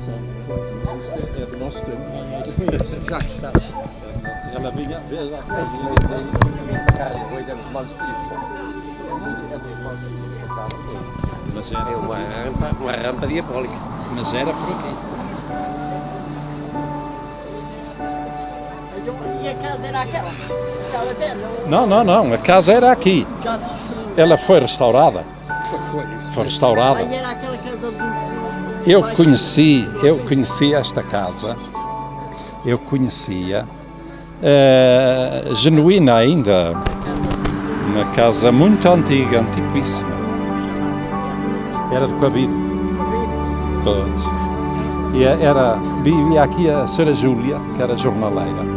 essa. Mas isto é do nosso tempo. Já que está. Ela vinha, veja, mas É uma rampa diabólica. mas era por aqui. E a casa era aquela? Aquela dela? Não, a casa era aqui. Já se destruiu. Ela foi restaurada. Foi restaurada. Aí era aquela casa dos... Eu conheci esta casa. Eu conhecia. Genuína ainda. Uma casa muito antiga, antiquíssima. Era de Coabido. Pois. E vivia aqui a senhora Júlia, que era jornaleira.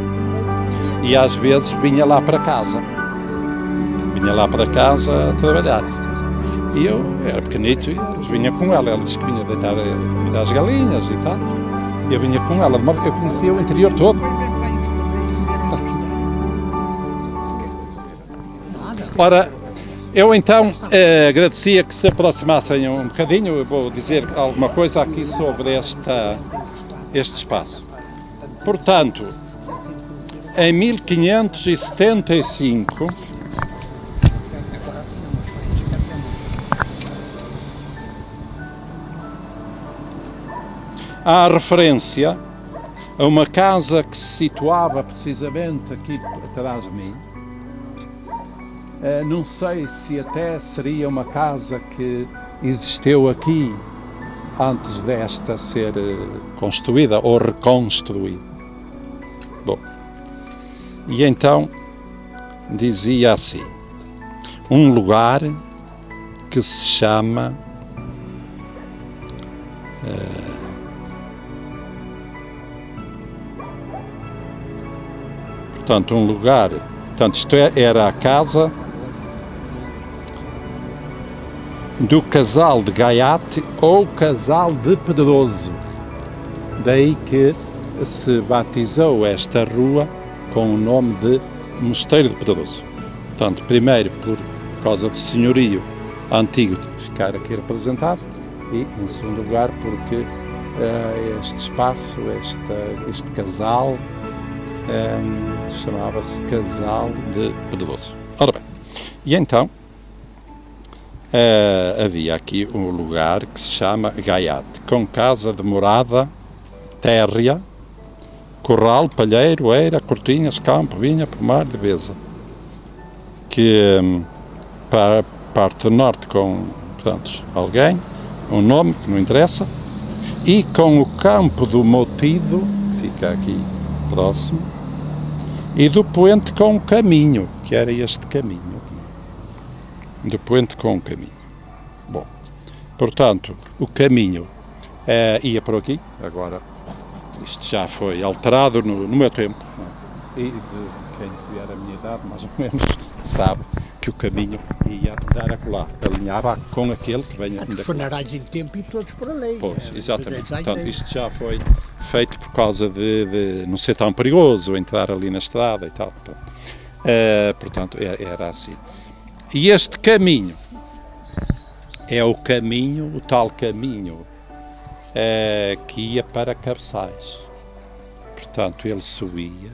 E às vezes vinha lá para casa. Vinha lá para casa a trabalhar. E eu era pequenito e vinha com ela. Ela disse que vinha deitar comida às galinhas e tal. E eu vinha com ela. Eu conhecia o interior todo. Ora, eu então agradecia que se aproximassem um bocadinho. Eu vou dizer alguma coisa aqui sobre este espaço. Portanto, em 1575, há referência a uma casa que se situava precisamente aqui atrás de mim. Não sei se até seria uma casa que existiu aqui antes desta ser construída ou reconstruída. Bom, e então dizia assim: um lugar que se chama portanto, um lugar, portanto, isto era a casa do casal de Gaiate ou casal de Pedroso. Daí que se batizou esta rua com o nome de Mosteiro de Pedroso. Portanto, primeiro por causa do senhorio antigo de ficar aqui representado e, em segundo lugar, porque este espaço, este casal, chamava-se Casal de Pedroso. Ora bem, e então havia aqui um lugar que se chama Gaiate, com casa de morada, térrea, corral, palheiro, eira, cortinhas, campo, vinha, pomar, devesa, que para a parte do norte com, portanto, alguém, um nome que não interessa, e com o campo do Motido, fica aqui próximo, e do Poente com o caminho, que era este caminho aqui. Do Poente com o caminho. Bom, portanto, o caminho ia por aqui, agora isto já foi alterado no meu tempo, e de quem tiver a minha idade, mais ou menos, sabe que o caminho ia dar acolá, alinhava com aquele que venha Os funerais em tempo e todos por ali. Pois, exatamente. Portanto, isto já foi feito por causa de não ser tão perigoso entrar ali na estrada e tal. Portanto, era assim. E este caminho é o caminho, o tal caminho que ia para Cabeçais. Portanto, ele subia,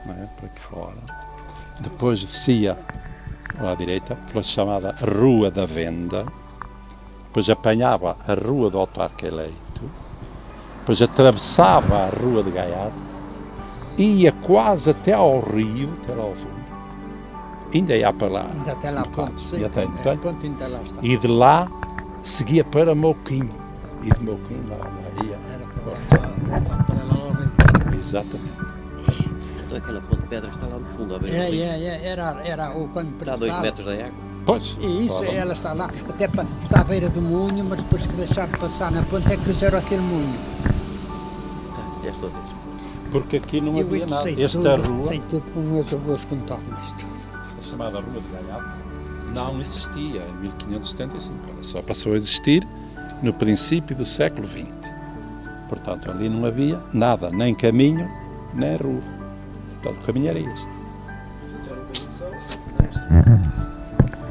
não é, por aqui fora, depois descia à direita, pela chamada Rua da Venda, depois apanhava a Rua do Autarca Eleito, depois atravessava a Rua de Gaiate, ia quase até ao rio, até lá ao fundo, ainda ia para lá. Ainda até lá, ponto, sim. Ponto ainda lá está. E de lá seguia para Moquim, e de Moquim lá ia. Era para lá ao rio. Exatamente. Então aquela ponte de pedra está lá no fundo, a ver? Era o quando Está a 2 metros da água. Pois. E isso, ela está lá, até está à beira do moinho, mas depois que deixaram passar na ponte é que fizeram aquele moinho. Já estou a ver. Porque aqui não havia nada. Sei Esta tudo, rua, sei tudo com meus avós contavam isto. a chamada Rua de Gaiate, não existia em 1575. Ela só passou a existir no princípio do século XX. Portanto, ali não havia nada, nem caminho, nem rua. Portanto, o caminho era este.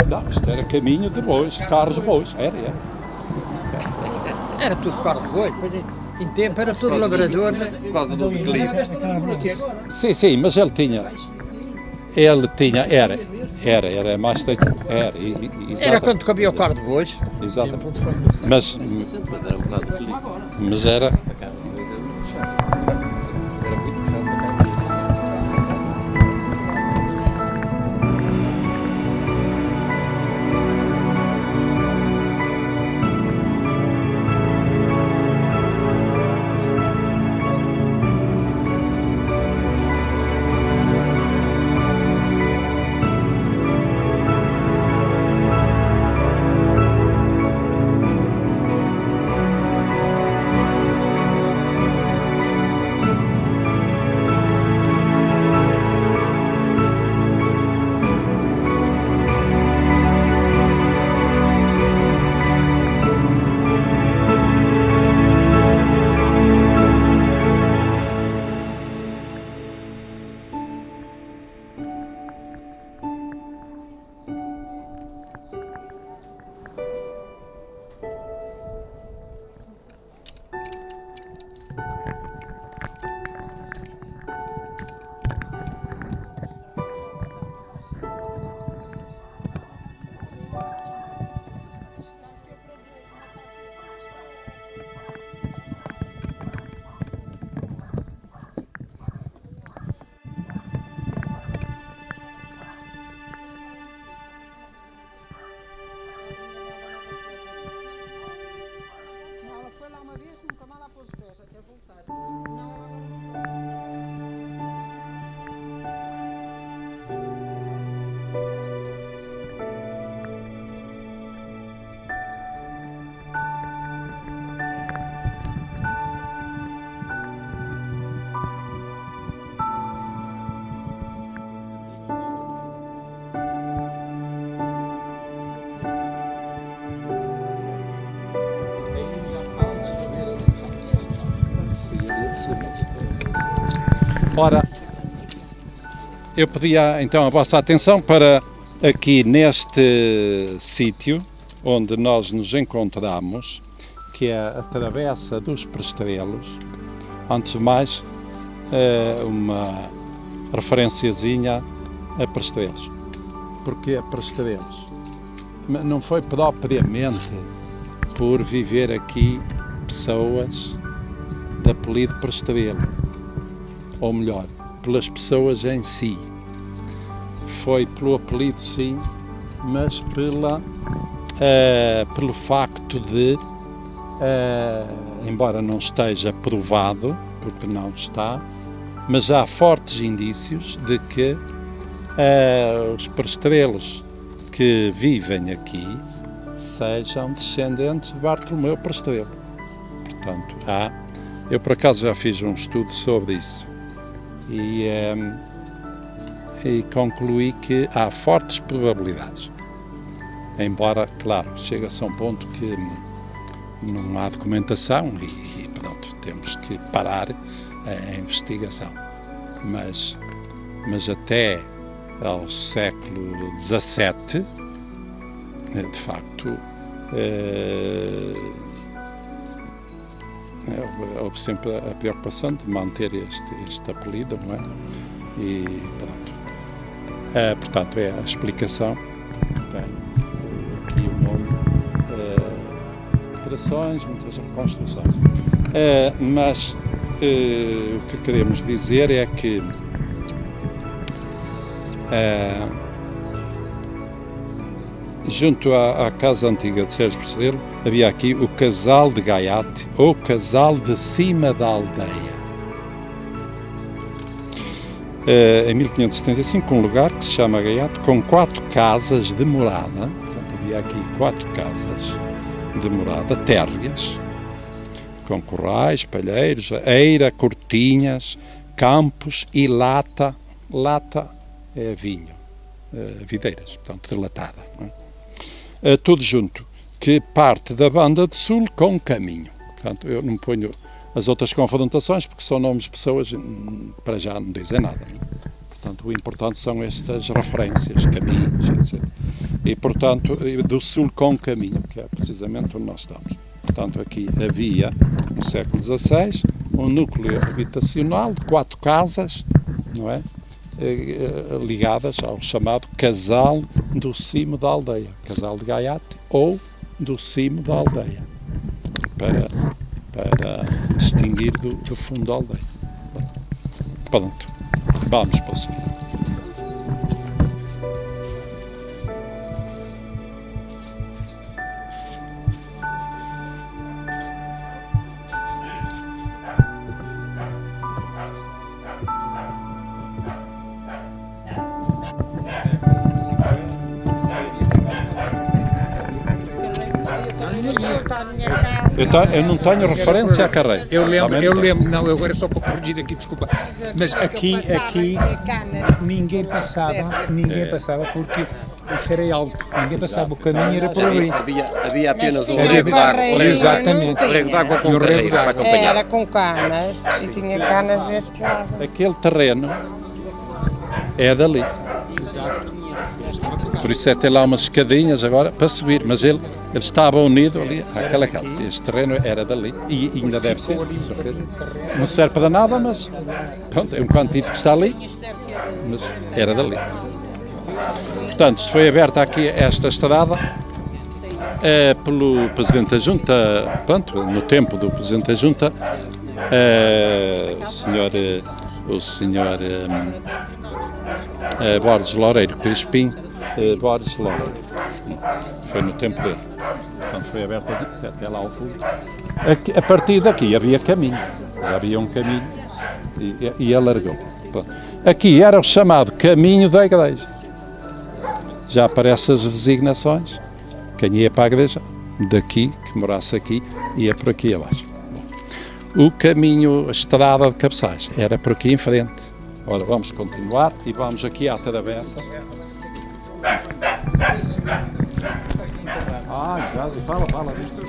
Não, isto era caminho de bois, carros de bois. Era. Era tudo carro de boi, em tempo era tudo lavrador. Por causa do declive. Sim, mas ele tinha, era mais feito, Era quando cabia o carro de bois. exatamente, mas, Mas era um bocado de declive. mas era, Era muito puxado para cá. Ela foi lá uma vez, nunca mais lá pôs os pés, até voltar. Não, ora, eu pedia então a vossa atenção para aqui neste sítio onde nós nos encontramos, que é a Travessa dos Prestrelos. Antes de mais, uma referenciazinha a Prestrelos. Porquê Prestrelos? Não foi propriamente por viver aqui pessoas de apelido Prestrelo, ou melhor, pelas pessoas em si. Foi pelo apelido, sim, mas pelo facto de, embora não esteja provado, porque não está, mas há fortes indícios de que os Prestrelos que vivem aqui sejam descendentes de Bartolomeu Prestrelo. Portanto, eu por acaso já fiz um estudo sobre isso e concluí que há fortes probabilidades. Embora, claro, chega-se a um ponto que não há documentação e pronto, temos que parar a investigação. Mas até ao século XVII, de facto, houve sempre a preocupação de manter este apelido, não é? E pronto. Portanto, é a explicação. Tem aqui o nome, alterações, muitas reconstruções. Mas o que queremos dizer é que junto à casa antiga de Sérgio Prestrelo havia aqui o Casal de Gaiate, ou Casal de Cima da Aldeia. Em 1575, um lugar que se chama Gaiate, com 4 casas de morada. Portanto, havia aqui 4 casas de morada, térreas, com corrais, palheiros, eira, cortinhas, campos e lata. Lata é vinho, videiras, portanto, delatada. Tudo junto, que parte da Banda de Sul com caminho. Portanto, eu não ponho as outras confrontações, porque são nomes de pessoas, para já não dizem nada. Portanto, o importante são estas referências, caminhos, etc. E, portanto, do Sul com caminho, que é precisamente onde nós estamos. Portanto, aqui havia, no século XVI, um núcleo habitacional de 4 casas, não é? Ligadas ao chamado Casal do Cimo da Aldeia, Casal de Gaiate ou do Cimo da Aldeia, para distinguir do fundo da aldeia. Pronto, vamos para o seguinte. Eu não tenho referência à carreira. Eu lembro, não, eu agora só para corrigir aqui, desculpa, mas aqui ninguém passava porque o era alto, ninguém passava, o caminho era por ali. Havia apenas um Havia- rego de água. Exatamente. Um rego de água com E o rego carreira de para água. acompanhar. Era com canas e tinha canas deste lado. Aquele terreno é dali. Por isso é ter lá umas escadinhas agora para subir, mas ele estava unido ali àquela casa. Este terreno era dali e ainda deve ser, com certeza. Não serve para nada, mas pronto, é um cantito que está ali, mas era dali. Portanto, foi aberta aqui esta estrada pelo Presidente da Junta, pronto, no tempo do Presidente da Junta, o senhor Borges Loureiro Crispim, Borges Loureiro. Foi no tempo dele. Portanto, foi aberto até lá ao fundo. A partir daqui havia caminho. Havia um caminho e alargou. Pronto. Aqui era o chamado caminho da igreja. Já aparecem as designações. Quem ia para a igreja, daqui, que morasse aqui, ia por aqui abaixo. Bom, o caminho, a estrada de cabeçagem, era por aqui em frente. Ora, vamos continuar e vamos aqui à travessa. Já, fala disso.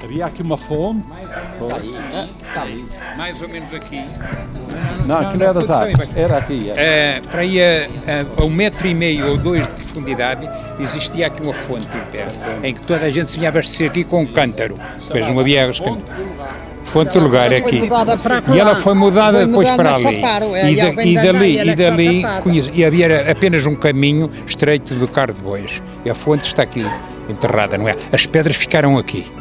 Havia aqui uma fonte. Mais ou menos aqui. Não, aqui não é das águas. Era aqui. Para aí a 1,5 m ou 2 de profundidade existia aqui uma fonte em pé, em que toda a gente se vinha abastecer aqui com um cântaro, pois não havia águas cântaro. Fonte do lugar aqui. E ela foi mudada depois para ali. E dali e havia apenas um caminho estreito do carro de bois. E a fonte está aqui enterrada, não é? As pedras ficaram aqui.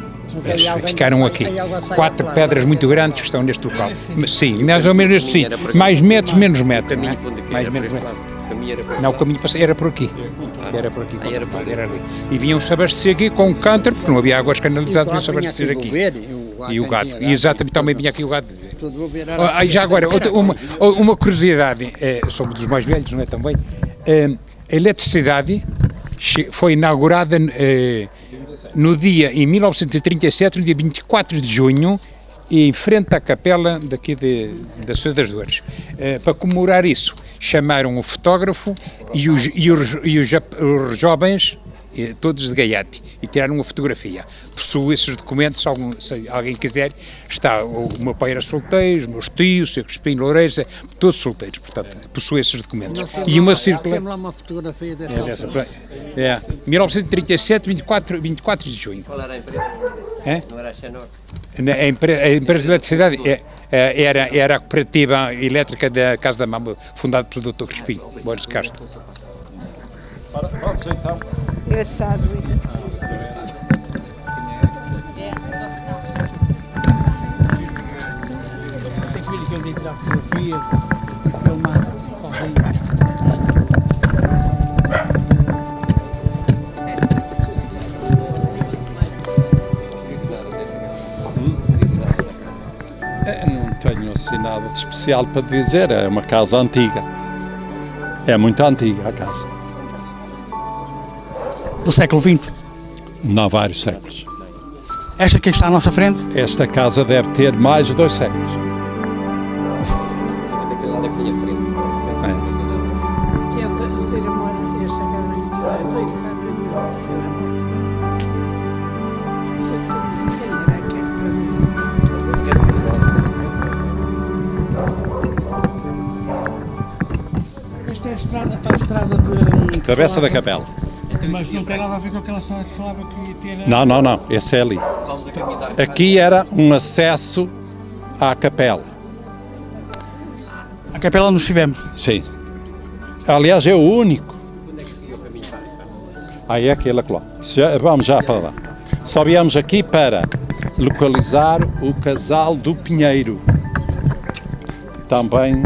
Ficaram aqui. 4 pedras muito grandes que estão neste local. Sim, mais ou menos este sim. Mais metros, menos metros. não é? Mais menos metros. Não, o caminho era por aqui. Era por aqui. Era ali. E vinham-se abastecer aqui com um cântaro, porque não havia águas canalizadas, vinham-se abastecer aqui. E o gado. E exatamente, também vinha aqui o gado. Já agora, uma curiosidade, somos dos mais velhos, não é também? A eletricidade foi inaugurada em 1937, no dia 24 de junho, em frente à capela daqui da Senhora das Dores. Para comemorar isso, chamaram o fotógrafo e os jovens, todos de Gaiate, e tiraram uma fotografia. Possuo esses documentos, se alguém quiser, está, o meu pai era solteiro, os meus tios, o Sr. Crispim Loureiro, todos solteiros, portanto, possuo esses documentos. E uma circular... Temos lá uma fotografia dessa. 1937, 24 de junho. Qual era a empresa? Não era a Xenor? A empresa de eletricidade era a cooperativa elétrica da Casa da Mama, fundada pelo Dr. Crispim, Borges Castro. Vamos então. Engraçado. Tem filho que ele tirar fotografias e filmar sozinho. Não tenho assim nada de especial para dizer, é uma casa antiga. É muito antiga a casa. Do século XX. Não há vários séculos. Esta que está à nossa frente, Esta casa deve ter mais de 2 séculos. Daquele lado aqui à frente. Esta é a estrada, para a estrada de... Travessa da Capela. Mas não tem nada a ver com aquela sala que falava que ia ter... Não, esse é ali. Aqui era um acesso à capela. A capela onde estivemos. Sim. Aliás, é o único. Aí é aquele lá. Vamos já para lá. Só viemos aqui para localizar o Casal do Pinheiro, também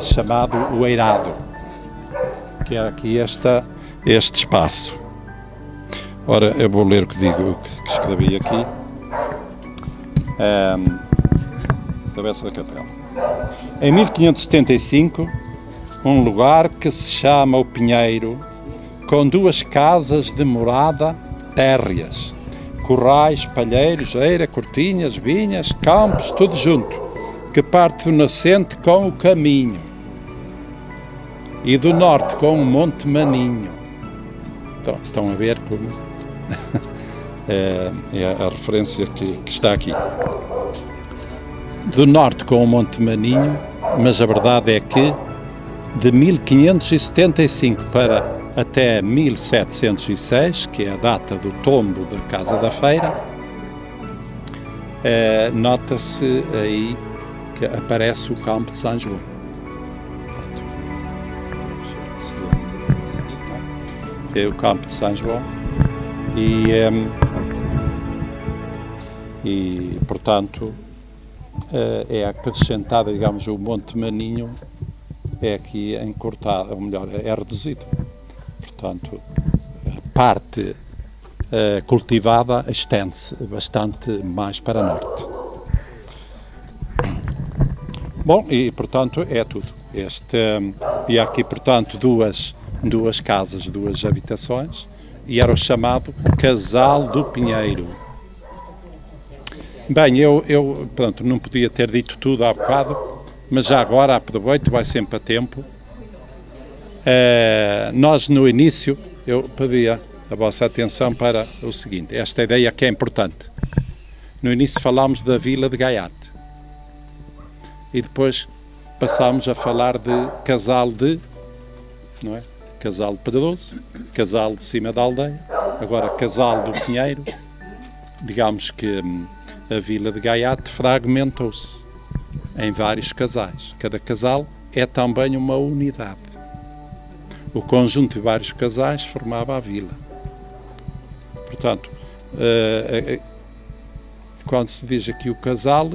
chamado o Eirado, que é aqui este espaço. Ora, eu vou ler o que escrevi aqui. Travessa da Capela. Em 1575, um lugar que se chama o Pinheiro, com 2 casas de morada térreas, currais, palheiros, eira, cortinhas, vinhas, campos, tudo junto, que parte do nascente com o caminho e do norte com o Monte Maninho. Então, estão a ver como é a referência que está aqui. Do norte com o Monte Maninho, mas a verdade é que de 1575 para até 1706, que é a data do tombo da Casa da Feira, nota-se aí que aparece o campo de São João. É o campo de São João e portanto, é acrescentada, digamos, o Monte Maninho é aqui encurtado, ou melhor, é reduzido. Portanto, a parte cultivada estende-se bastante mais para norte. Bom, e portanto é tudo. E há aqui, portanto, duas casas, 2 habitações, e era o chamado Casal do Pinheiro. Bem, eu portanto, não podia ter dito tudo há bocado, mas já agora aproveito, vai sempre a tempo. Nós no início, eu pedia a vossa atenção para o seguinte, esta ideia que é importante. No início falámos da Vila de Gaiate e depois passámos a falar de Casal de, não é? Casal de Pedroso, Casal de Cima da Aldeia, agora Casal do Pinheiro. Digamos que a Vila de Gaiate fragmentou-se em vários casais. Cada casal é também uma unidade. O conjunto de vários casais formava a vila. Portanto, quando se diz aqui o casal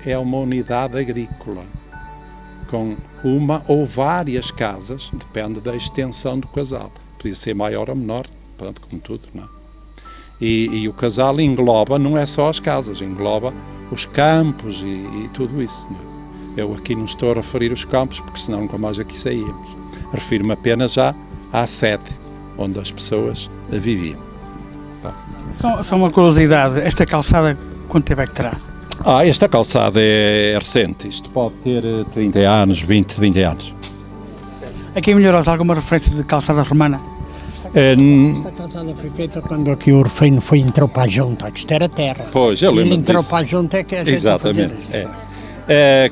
é uma unidade agrícola, com uma ou várias casas, depende da extensão do casal. Podia ser maior ou menor, pronto, como tudo, não é? E o casal engloba, não é só as casas, engloba os campos e tudo isso, não é? Eu aqui não estou a referir os campos, porque senão nunca mais aqui saíamos. Refiro-me apenas já à sede, onde as pessoas viviam. Só uma curiosidade, esta calçada quanto tempo é que terá? Esta calçada é recente, isto pode ter 30 anos, 20 anos. Aqui em Melhorosa há alguma referência de calçada romana? Esta calçada foi feita quando aqui o Rufino entrou para a junta, que isto era terra. Pois, eu lembro disso. Ele entrou disso. para a junta é que a gente Exatamente,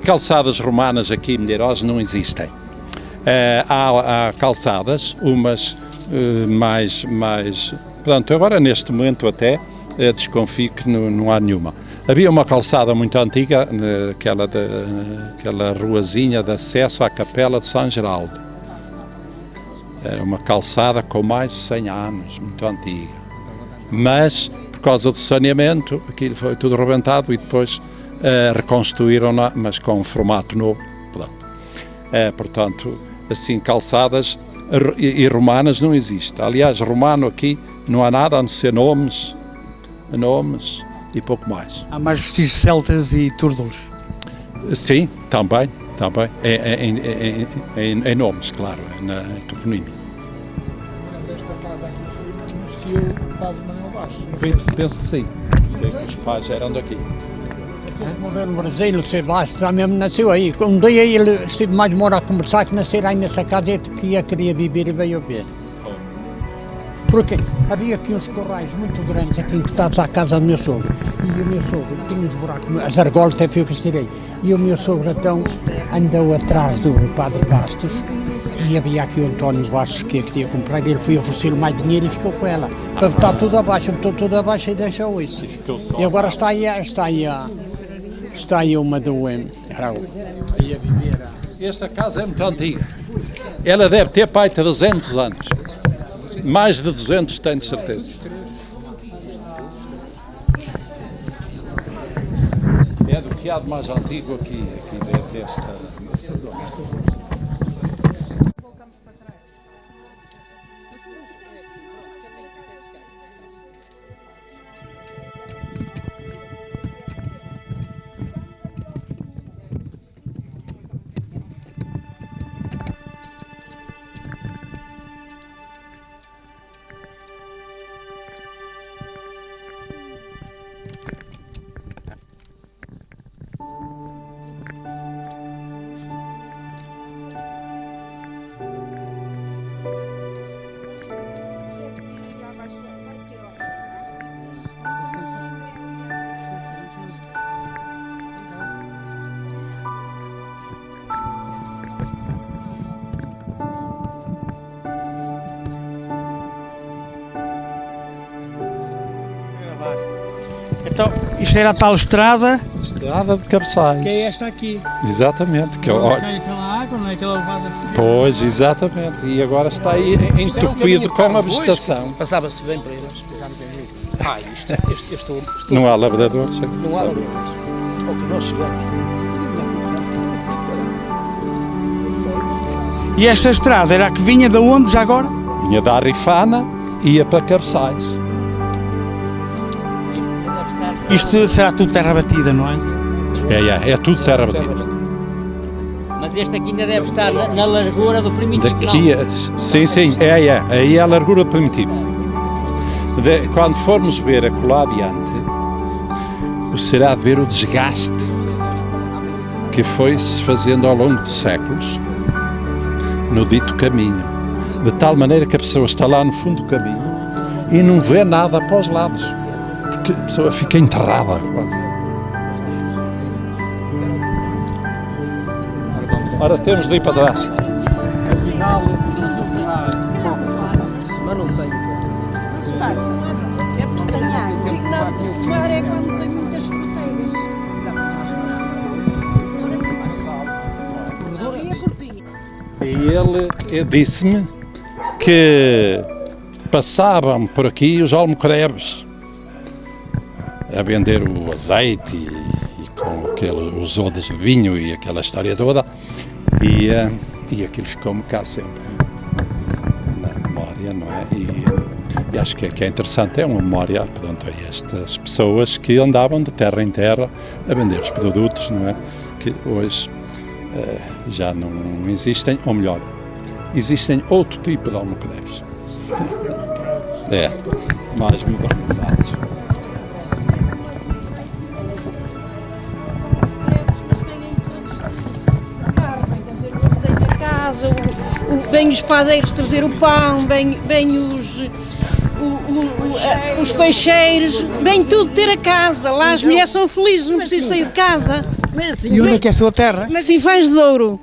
calçadas romanas aqui em Melheiros não existem. Há calçadas, umas mais... Portanto, agora neste momento até desconfio que não há nenhuma. Havia uma calçada muito antiga, aquela ruazinha de acesso à Capela de São Geraldo. Era uma calçada com mais de 100 anos, muito antiga. Mas, por causa do saneamento, aquilo foi tudo rebentado e depois reconstruíram-na, mas com um formato novo. Portanto, assim, calçadas e romanas não existe. Aliás, romano aqui não há nada a não ser nomes e pouco mais. Há mais vestígios celtas e túrdulos? Sim, também. Em nomes, claro, na toponímia. Esta casa aqui foi o Padre Manuel Baixo. Penso que sim. Os pais eram daqui. Ele morreu no Brasil, o Sebastião já mesmo nasceu aí. Um dia ele esteve mais de hora a conversar que nascer aí nessa casa e queria viver e veio ver. Porque havia aqui uns corrais muito grandes aqui encostados à casa do meu sogro. E o meu sogro tinha uns buracos, as argolas até foi o que estirei. E o meu sogro então andou atrás do Padre Bastos E havia aqui o António Bastos que queria comprar, ele foi oferecer mais dinheiro e ficou com ela. Está tudo abaixo, botou tudo abaixo e deixou isso. E agora está aí uma do Raul. Aí a viver. Esta casa é muito antiga. Ela deve ter, pai, 300 anos. Mais de 200, tenho certeza. É do que há de mais antigo aqui desta zona. Então, isto era a tal estrada Estrada de Cabeçais. que é esta aqui. Exatamente. Que, olha, Não é aquela água, não é aquela levada. pois, exatamente. E agora está aí entupido com a vegetação. Passava-se bem para eles. Estou Não há lavradores. não há ao que nós chegamos. E esta estrada era a que vinha de onde já agora? Vinha da Rifana e ia para Cabeçais. Isto será tudo terra batida, não é? É tudo terra batida. Mas este aqui ainda deve estar na largura do primitivo. Daqui, sim, aí é a largura primitiva. Quando formos ver acolá adiante, será de ver o desgaste que foi-se fazendo ao longo de séculos no dito caminho, de tal maneira que a pessoa está lá no fundo do caminho e não vê nada para os lados, porque a pessoa fica enterrada quase. Ora, temos de ir para trás. Mas não tem. É por estranhar. O signado do mar é quando tem muitas fronteiras. E a corpinha? E ele disse-me que passavam por aqui os almocorebes a vender o azeite e com os odres de vinho e aquela história toda, e aquilo ficou-me cá sempre na memória, não é? E acho que é interessante, é uma memória, portanto, a estas pessoas que andavam de terra em terra a vender os produtos, não é? Que hoje já não existem, ou melhor, existem outro tipo de almocorebes. Mais modernizados. Vêm os padeiros trazer o pão, vêm os peixeiros, vem tudo ter a casa. Lá as mulheres são felizes, não precisam sair de casa. E onde é que é a sua terra? Sinfãs de Douro.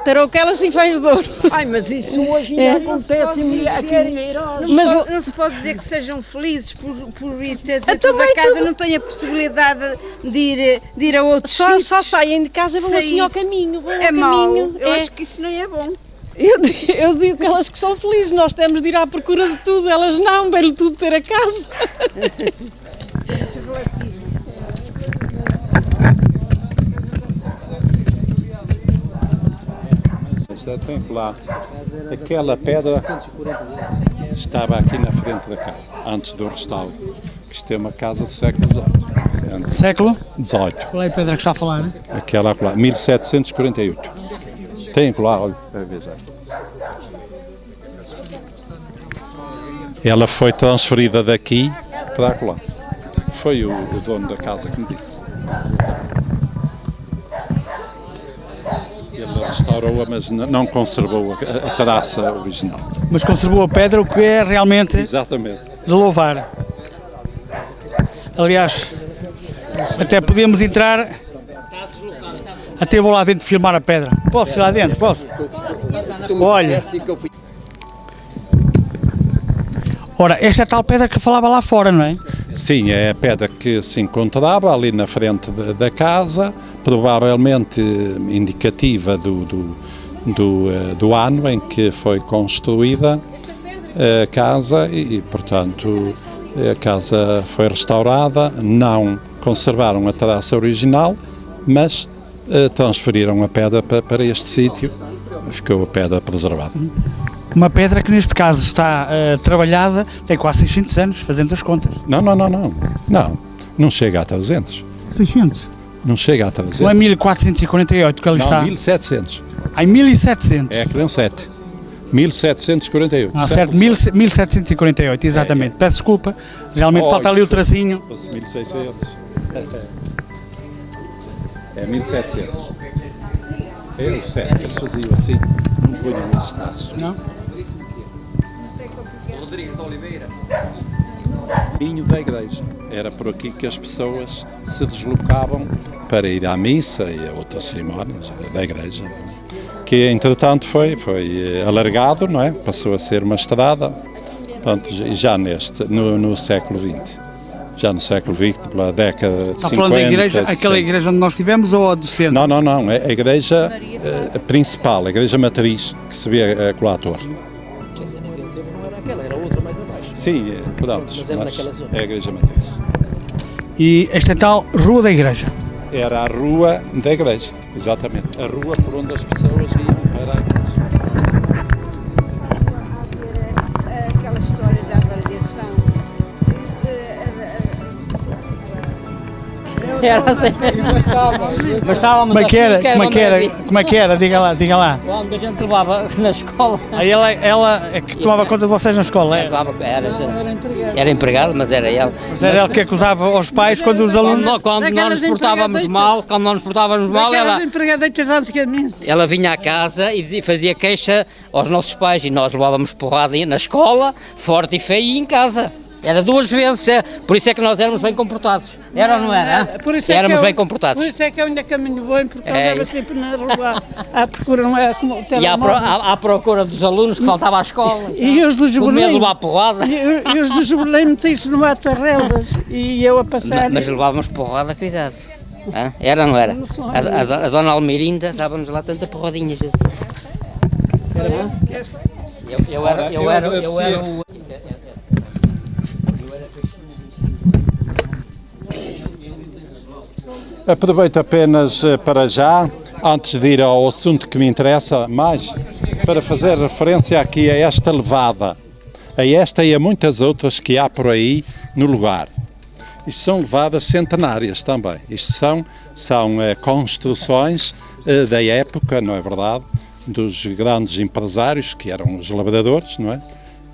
Tarouquela, Sinfãs de Douro. Ai, mas isso hoje ainda acontece aqui em Eiroz. Mas Não se pode dizer que sejam felizes por ir ter toda a casa, não têm a possibilidade de ir a outro sítio. só saem de casa e vão assim ao caminho. É mau, eu acho que isso não é bom. Eu digo que elas que são felizes, nós temos de ir à procura de tudo, elas não, vêm tudo ter a casa. Tem lá, aquela pedra estava aqui na frente da casa, antes do restauro, que isto é uma casa do século XVIII. Século? XVIII. Qual é a pedra que está a falar? Aquela lá, 1748. Tem lá, olha, veja. Ela foi transferida daqui para lá. Foi o dono da casa que me disse. Ele restaurou-a, mas não conservou a traça original. Mas conservou a pedra, o que é realmente Exatamente. de louvar. Aliás, até podemos entrar. Até vou lá dentro filmar a pedra. Posso ir lá dentro? Posso? Olha. Ora, esta é a tal pedra que falava lá fora, não é? Sim, é a pedra que se encontrava ali na frente da casa, provavelmente indicativa do ano em que foi construída a casa e, portanto, a casa foi restaurada, não conservaram a traça original, mas transferiram a pedra para este sítio, ficou a pedra preservada. Uma pedra que neste caso está trabalhada, tem quase 600 anos, fazendo as contas. Não chega a 300. 600? Não chega a 300. Não é 1448 que ali está? Não, 1700. Em 1700? É, criam 7. 1748. Ah, certo, 1748, exatamente. Peço desculpa, realmente falta ali o tracinho. Fosse 1600. É 1700. É o 7, eles faziam assim, não punham esses traços. Não? Rodrigues de Oliveira. Vinho da igreja. Era por aqui que as pessoas se deslocavam para ir à missa e a outras cerimónias da igreja, que entretanto foi alargado, não é? Passou a ser uma estrada, portanto, já no século XX. Já no século XX, pela década de 50. Está falando da igreja, aquela igreja onde nós estivemos ou a do centro? Não, é a igreja principal, a igreja matriz, que se vê lá à torre. Quer dizer, naquele tempo não era aquela, era outra mais abaixo. Sim, pronto, Mas era naquela zona. É a igreja matriz. E esta é tal Rua da Igreja? Era a rua da igreja, exatamente. A rua por onde as pessoas iam para a igreja. Aquela história da avaliação. Era assim. Mas estávamos Como é que era? aqui, Como é que era? Diga lá. Quando a gente levava na escola. Aí ela é que tomava conta de vocês na escola, é? Era empregado, mas era ele. Mas era ele que acusava aos pais quando os alunos... Quando não nos portávamos mal, ela vinha à casa e fazia queixa aos nossos pais e nós levávamos porrada na escola, forte e feio, e em casa. Era 2 vezes, por isso é que nós éramos bem comportados. Era ou não era? Éramos bem comportados. Por isso é que eu ainda caminho bem, porque eu andava sempre na rua à procura, não é como o telemóvel. E à procura dos alunos que faltavam à escola. E os do Jubileiro. levar porrada. E os do Jubileiro metiam-se no mato das relvas e eu a passar. Mas levávamos porrada, cuidado. Era ou não era? A dona Almirinda dava-nos lá tanta porradinha. Eu era o... Aproveito apenas para já, antes de ir ao assunto que me interessa mais, para fazer referência aqui a esta levada, a esta e a muitas outras que há por aí no lugar. Isto são levadas centenárias também. Isto são construções da época, não é verdade, dos grandes empresários, que eram os lavradores, não é?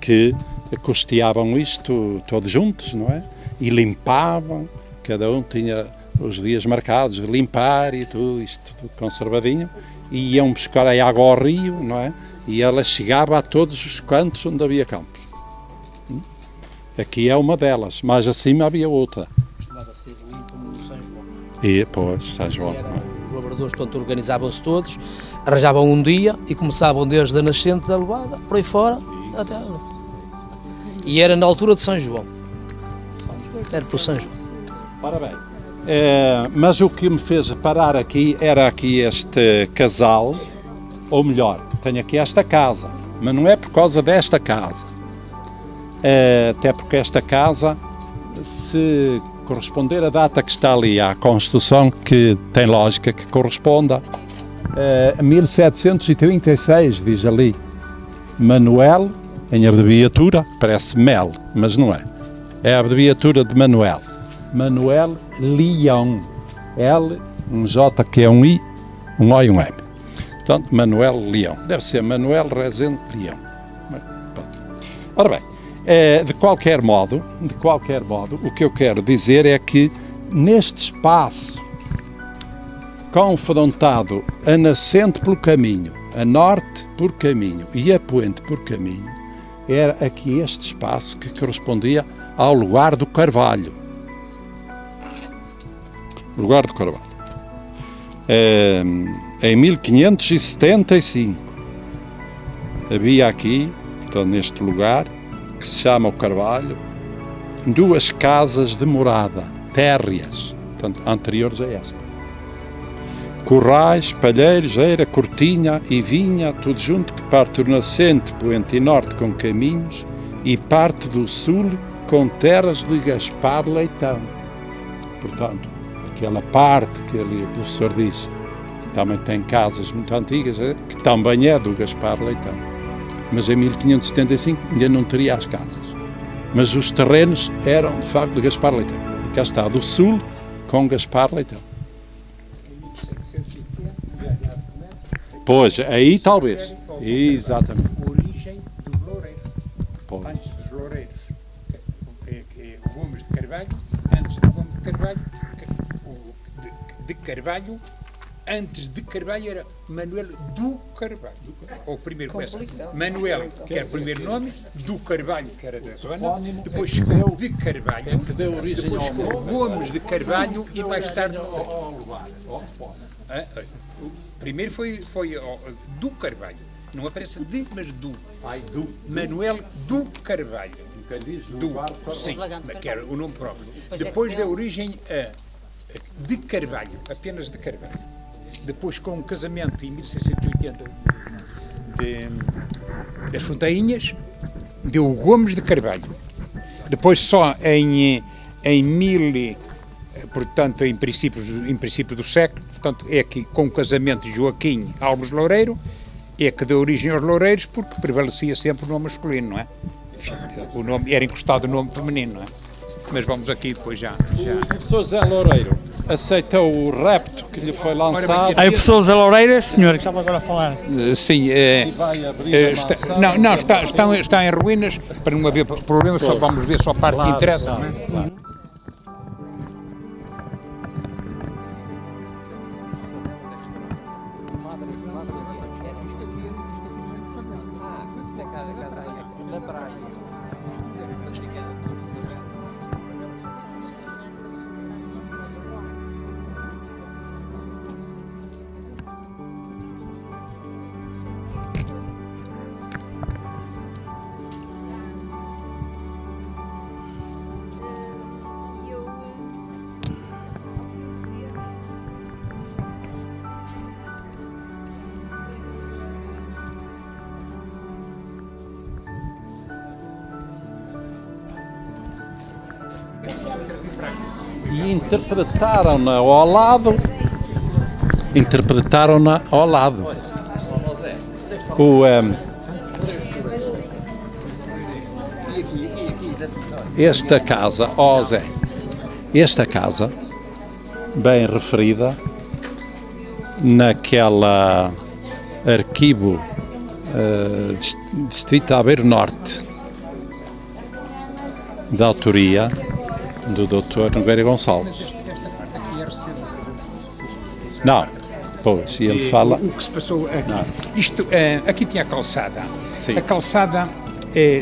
Que custeavam isto todos juntos, não é? E limpavam, cada um tinha os dias marcados de limpar e tudo, isto tudo conservadinho, e iam buscar a água ao rio, não é? E ela chegava a todos os cantos onde havia campos. Aqui é uma delas, mais acima havia outra. Costumava ser limpo no São João. E, pois, São João. Os lavradores, portanto, organizavam-se todos, arranjavam um dia e começavam desde a nascente da levada, por aí fora, até agora. E era na altura de São João. Era por São João. Ora bem, mas o que me fez parar aqui era aqui este casal, ou melhor, tenho aqui esta casa, mas não é por causa desta casa, até porque esta casa, se corresponder a data que está ali à construção, que tem lógica que corresponda, a 1736, diz ali, Manuel, em abreviatura, parece Mel, mas não é, é a abreviatura de Manuel. Manuel Leão, L, um J que é um I, um O e um M. Portanto, Manuel Leão. Deve ser Manuel Rezende Leão. Ora bem, de qualquer modo, o que eu quero dizer é que neste espaço, confrontado a nascente pelo caminho, a norte por caminho e a poente por caminho, era aqui este espaço que correspondia ao lugar do Carvalho. Lugar do Carvalho. Em 1575. havia aqui, portanto, neste lugar, que se chama o Carvalho, 2 casas de morada, térreas, portanto, anteriores a esta. Corrais, palheiros, eira, cortinha e vinha, tudo junto, que parte do nascente, poente e norte com caminhos, e parte do sul com terras de Gaspar Leitão. Portanto, aquela parte que ali o professor diz, que também tem casas muito antigas, que também é do Gaspar Leitão. Mas em 1575 ainda não teria as casas. Mas os terrenos eram, de facto, de Gaspar Leitão. E cá está, do sul com Gaspar Leitão. Pois, aí talvez. Exatamente. A origem dos loureiros. Pois. Antes dos loureiros, o Gomes de Carvalho, antes do Gomes de Carvalho, de Carvalho, antes de Carvalho era Manuel do Carvalho. Ou primeiro começa Manuel, que era o primeiro nome, do Carvalho, que era da zona, depois de Carvalho, Que deu origem depois ao ficou Gomes de Carvalho e mais tarde. Primeiro foi do Carvalho. Não aparece de, mas do. Manuel do Carvalho. Do. Sim, que era o nome próprio. Depois deu origem a de Carvalho, apenas de Carvalho. Depois, com um casamento em 1680 das Fontainhas, deu o Gomes de Carvalho. Depois, só em princípio do século, portanto, é que com o casamento de Joaquim Alves Loureiro, é que deu origem aos Loureiros, porque prevalecia sempre o nome masculino, não é? Enfim, o nome era encostado o nome feminino, não é? Mas vamos aqui depois já. O professor Zé Loureiro aceitou o repto que lhe foi lançado. Aí o professor Zé Loureiro, senhor, que estava agora a falar. Sim, está em ruínas, para não haver problemas, só vamos ver só a parte que interessa. Não é? E interpretaram-na ao lado. Esta casa, Zé, esta casa, bem referida, naquela arquivo Distrito Aveiro Norte, da autoria do Dr. Nogueira Gonçalves. Não, pois, e ele fala... O que se passou aqui, aqui tinha a calçada. Sim. A calçada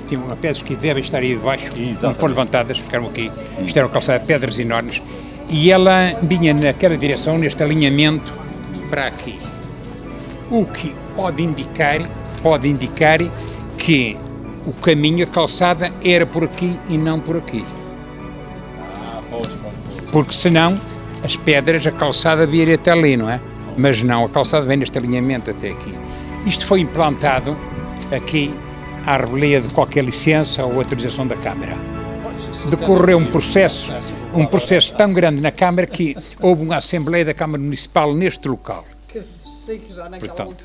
tinha uma pedras que devem estar aí debaixo, não foram levantadas, ficaram aqui. Isto era uma calçada de pedras enormes. E ela vinha naquela direção, neste alinhamento, para aqui. O que pode indicar que o caminho, a calçada, era por aqui e não por aqui. Porque senão, as pedras, a calçada viria até ali, não é? Mas não, a calçada vem neste alinhamento até aqui. Isto foi implantado aqui à revelia de qualquer licença ou autorização da Câmara. Decorreu um processo tão grande na Câmara que houve uma Assembleia da Câmara Municipal neste local. Portanto,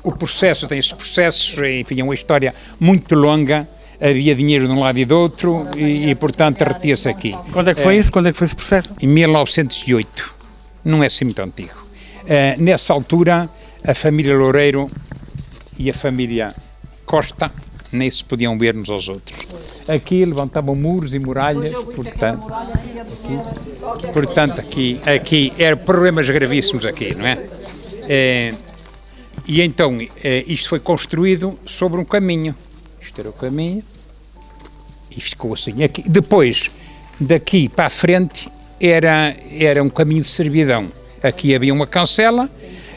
o processo tem esses processos, enfim, é uma história muito longa, havia dinheiro de um lado e do outro e portanto, retia-se aqui. Quando é que foi isso? Quando é que foi esse processo? Em 1908, não é assim muito antigo. Nessa altura, a família Loureiro e a família Costa nem se podiam ver uns aos outros. Aqui levantavam muros e muralhas, portanto aqui eram problemas gravíssimos aqui, não é? E então isto foi construído sobre um caminho. Isto era o caminho e ficou assim. Aqui, depois, daqui para a frente, era um caminho de servidão. Aqui havia uma cancela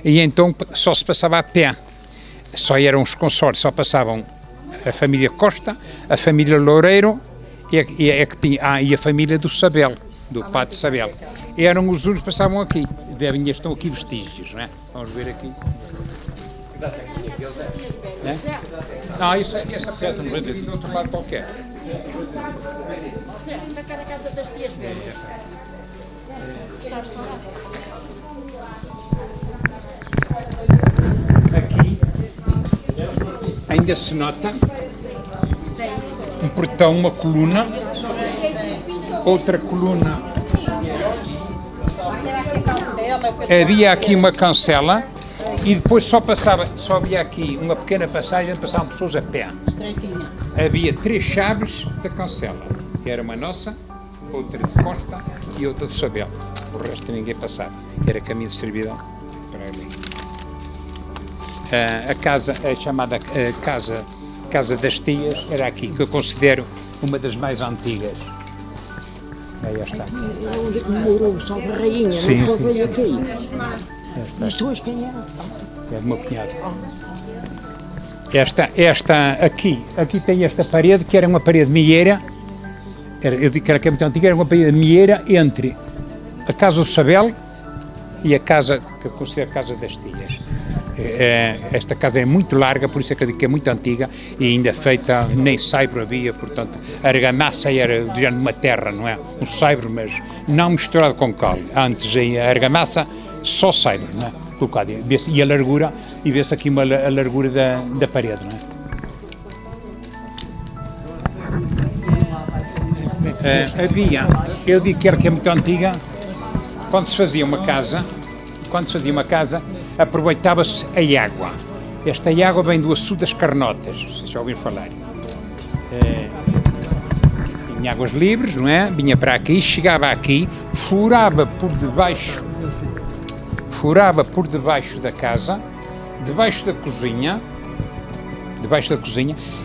e então só se passava a pé. só eram os consórcios, só passavam a família Costa, a família Loureiro e a família do Sabel, do Padre Sabel. Eram os únicos que passavam aqui. Estão aqui vestígios, não é? Vamos ver aqui. Não, isso é de outro lado qualquer. Na casa das tias velhas. Aqui ainda se nota um portão, uma coluna, outra coluna. Havia aqui uma cancela e depois só havia aqui uma pequena passagem, passavam pessoas a pé. Havia 3 chaves da cancela, que era uma nossa, outra de Costa e outra do Sabel. O resto ninguém passava, era caminho de servidão para ali. A casa, a chamada casa das Tias, era aqui, que eu considero uma das mais antigas. Aí está. É onde morou o Salve Rainha, Sim, não foi sim. aqui. Isto hoje quem é? É do meu cunhado. Esta aqui tem esta parede, que era uma parede mieira, eu digo que era muito antiga, era uma parede mieira entre a casa do Sabel e a casa, que eu considero a casa das Tias. Esta casa é muito larga, por isso é que eu digo que é muito antiga e ainda feita, nem saibro havia, portanto, a argamassa era do género de uma terra, não é? Um saibro, mas não misturado com cal. Antes a argamassa só saibro, não é? Colocado. E a largura, e vê-se aqui a largura da parede, não é? Havia, eu digo que era que é muito antiga, quando se fazia uma casa, aproveitava-se a água. Esta água vem do açude das Carnotas, vocês já ouviram falar. Em águas livres, não é? Vinha para aqui, chegava aqui, furava por debaixo da casa, debaixo da cozinha,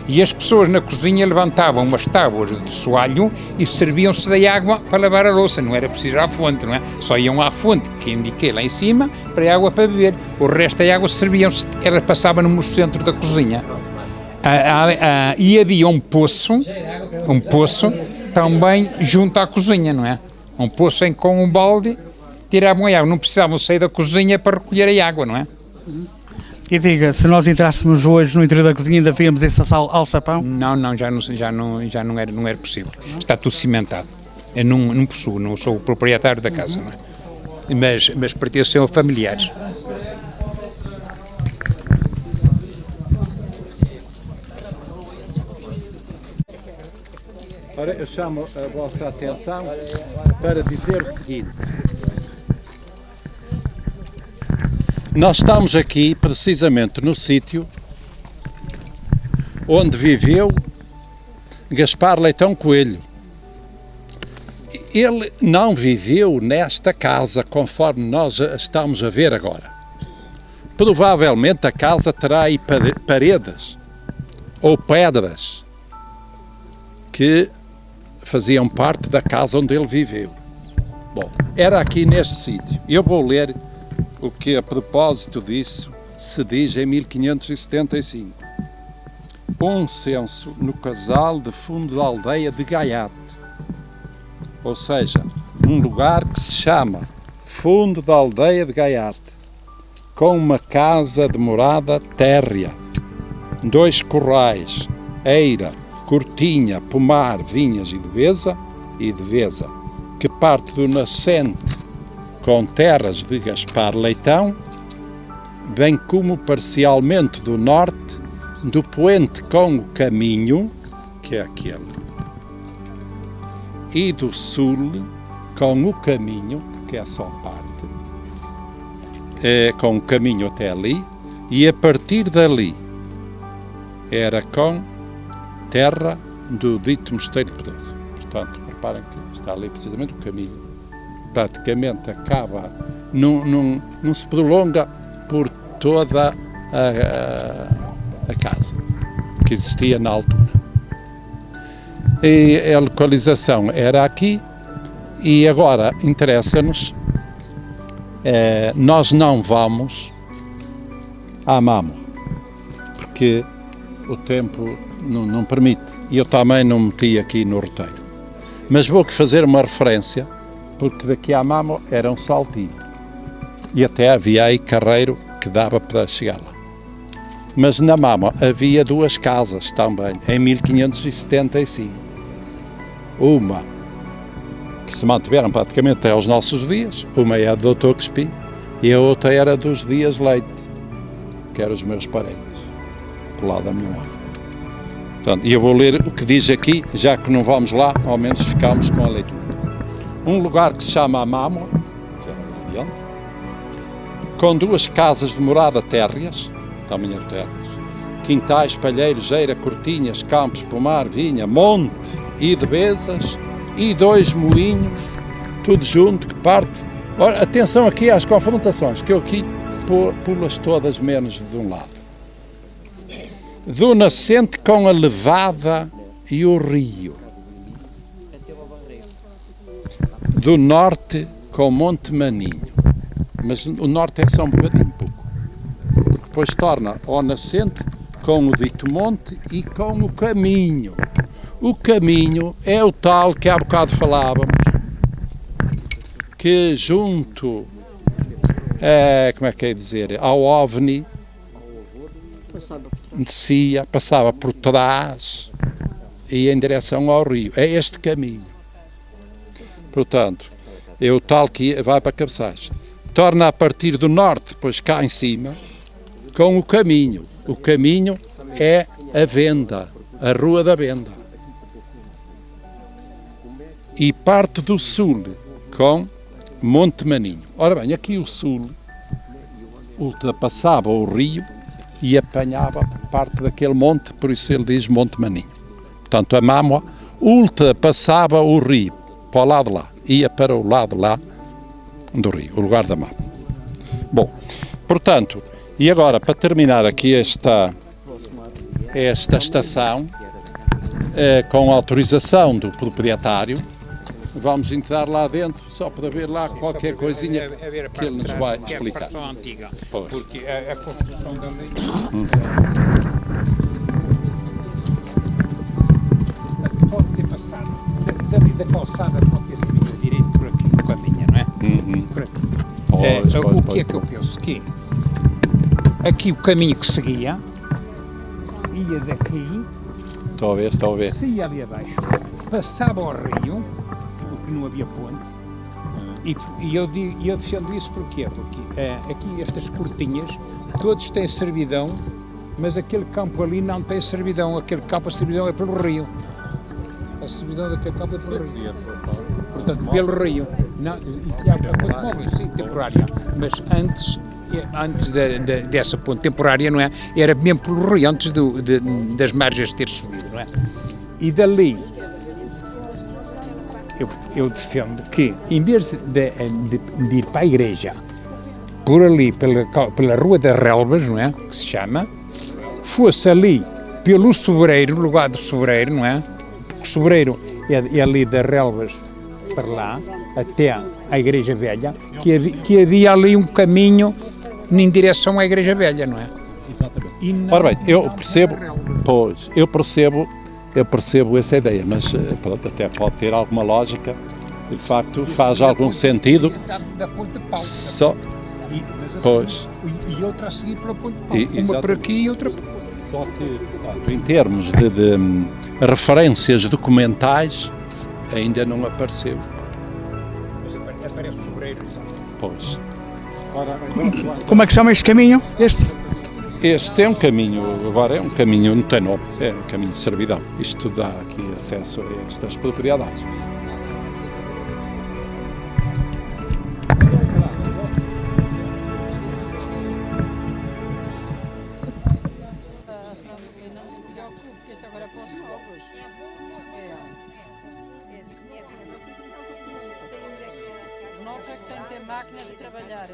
e as pessoas na cozinha levantavam umas tábuas de soalho e serviam-se da água para lavar a louça, não era preciso ir à fonte, não é? Só iam à fonte, que indiquei lá em cima, para a água para beber. O resto da água serviam-se, ela passava no centro da cozinha. E havia um poço também junto à cozinha, não é? Um poço em que com um balde tiravam a água, não precisavam sair da cozinha para recolher a água, não é? E diga, se nós entrássemos hoje no interior da cozinha, ainda víamos esse alçapão? Não, já não era possível. Está tudo cimentado. Eu não possuo, não sou o proprietário da casa, não é? Mas pertencem a familiares. Ora, eu chamo a vossa atenção para dizer o seguinte. Nós estamos aqui precisamente no sítio onde viveu Gaspar Leitão Coelho. Ele não viveu nesta casa conforme nós estamos a ver agora. Provavelmente a casa terá aí paredes ou pedras que faziam parte da casa onde ele viveu. Bom, era aqui neste sítio. Eu vou ler o que a propósito disso se diz em 1575. Um censo no casal de fundo da aldeia de Gaiate, ou seja, um lugar que se chama Fundo da Aldeia de Gaiate, com uma casa de morada térrea, 2 corrais, eira, cortinha, pomar, vinhas e devesa, que parte do nascente com terras de Gaspar Leitão, bem como parcialmente do norte, do poente com o caminho, que é aquele, e do sul com o caminho, que é só parte, com o caminho até ali, e a partir dali era com terra do dito Mosteiro de Pedroso. Portanto, reparem que está ali precisamente o caminho. Praticamente acaba, não se prolonga por toda a casa que existia na altura. E a localização era aqui e agora interessa-nos, nós não vamos à Mamo, que o tempo não permite. E eu também não meti aqui no roteiro. Mas vou fazer uma referência, porque daqui à Mamo era um saltinho. E até havia aí carreiro que dava para chegar lá. Mas na Mamo havia 2 casas também, em 1575. Uma que se mantiveram praticamente até aos nossos dias, uma é a do Dr. Crespim e a outra era dos Dias Leite, que eram os meus parentes, por lá da minha mãe. Portanto, e eu vou ler o que diz aqui, já que não vamos lá, ao menos ficamos com a leitura. Um lugar que se chama Amamo, com 2 casas de morada térreas, também eram térreas, quintais, palheiros, eira, cortinhas, campos, pomar, vinha, monte e devesas, e 2 moinhos, tudo junto, que parte. Ora, atenção aqui às confrontações, que eu aqui pulo-as todas menos de um lado. Do nascente com a levada e o rio. Do norte com Monte Maninho. Mas o norte é só um bocadinho pouco. Porque depois torna ao nascente com o dito monte e com o caminho. O caminho é o tal que há bocado falávamos, que junto, como é que é dizer, ao OVNI, descia, passava por trás e em direção ao rio. É este caminho. Portanto, é o tal que vai para Cabeçais. Torna a partir do norte, depois cá em cima, com o caminho. O caminho é a Venda, a Rua da Venda. E parte do sul, com Monte Maninho. Ora bem, aqui o sul ultrapassava o rio e apanhava parte daquele monte, por isso ele diz Monte Maninho. Portanto, a Mamo ultrapassava o rio, para o lado lá, ia para o lado lá do rio, o lugar da Mamo. Bom, portanto, e agora, para terminar aqui esta estação, com autorização do proprietário, vamos entrar lá dentro, só para ver lá qualquer coisinha que ele nos vai explicar. É a antiga, porque a construção da lei... Pode ter passado, da calçada pode ter subido direito por aqui, o caminho, não é? Por aqui. O que é que eu penso? Que aqui o caminho que seguia, ia daqui, Talvez. saía ali abaixo, passava ao rio, porque não havia ponte, e eu defendo isso porquê? Porque aqui estas cortinhas, todos têm servidão, mas aquele campo ali não tem servidão, a servidão é pelo rio. A servidão daquele campo é pelo rio. Portanto, pelo rio. Não, e tinha a ponte móvel, sim, temporária, mas antes dessa ponte temporária, não é? Era mesmo pelo rio, antes das margens ter subido, não é? E dali, eu defendo que, em vez de ir para a igreja, por ali, pela Rua das Relvas, não é? Que se chama, fosse ali, pelo Sobreiro, lugar do Sobreiro, não é? Porque o Sobreiro é ali das Relvas para lá, até à Igreja Velha, que havia ali um caminho em direção à Igreja Velha, não é? Exatamente. Ora bem, eu percebo essa ideia, mas pronto, até pode ter alguma lógica, de facto faz algum sentido. Da Ponte de Pau. Só. Pois. E outra a seguir pela Ponte de Pau. Uma por aqui e outra por... Só que, em termos de referências documentais, ainda não apareceu. Mas aparece o Sobreiro. Pois. Como é que se chama este caminho? Este é um caminho, agora é um caminho, não tem nome, é um caminho de servidão. Isto dá aqui acesso a estas propriedades. Os novos é que têm que ter máquinas de trabalhar.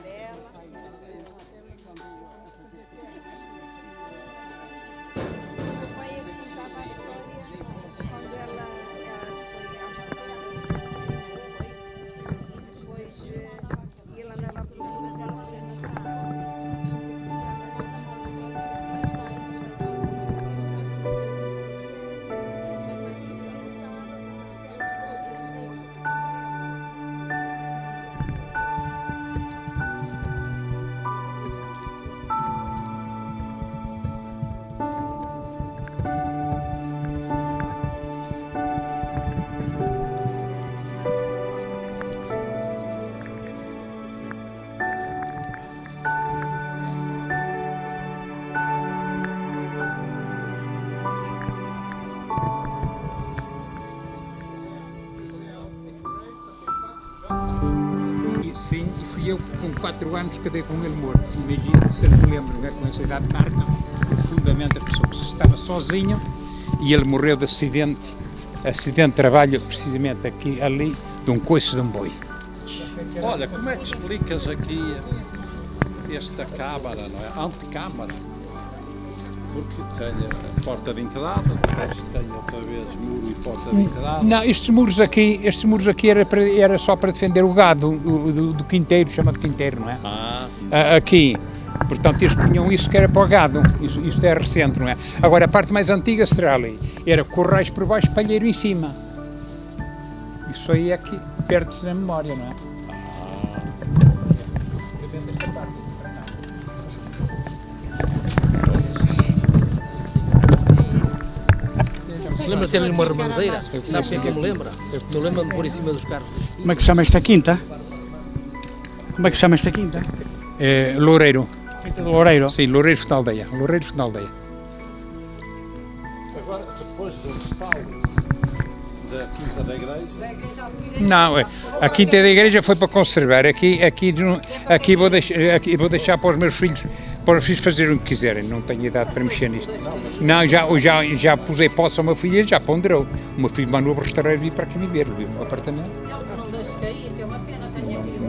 sim, e fui eu com 4 anos que dei com ele morto. Imagina, se eu me lembro, não é? Com essa idade marca profundamente as pessoas. Estava sozinho e ele morreu de acidente de trabalho, precisamente aqui, ali, de um coice de um boi. Olha, como é que explicas aqui esta câmara, não é? Antecâmara? Porque tem a porta de entrada, depois tem outra vez muro e porta de entrada. Não, estes muros aqui era só para defender o gado do quinteiro, chama de quinteiro, não é? Aqui. Portanto, eles punham isso que era para o gado, isto é recente, não é? Agora, a parte mais antiga será ali, era corrais por baixo, palheiro em cima. Isso aí é que perde-se na memória, não é? Se lembra de ter ali uma remanzeira? Sabe o que é que eu me lembra? Eu lembro-me de pôr em cima dos carros dos filhos. Como é que se chama esta quinta? Como é que se chama esta quinta? Loureiro. Quinta do Loureiro? Sim, Loureiros da Aldeia. Loureiros da Aldeia. Agora, depois do restauro da Quinta da Igreja... Não, a Quinta da Igreja foi para conservar. Aqui vou deixar para os meus filhos, para os filhos fazerem o que quiserem. Não tenho idade para mexer nisto. Não, já pus a hipótese ao meu filho, já ponderou. O meu filho mandou o restaurar e vir para aqui viver, vive no apartamento. Não deixe cair, que é uma pena, tenho aqui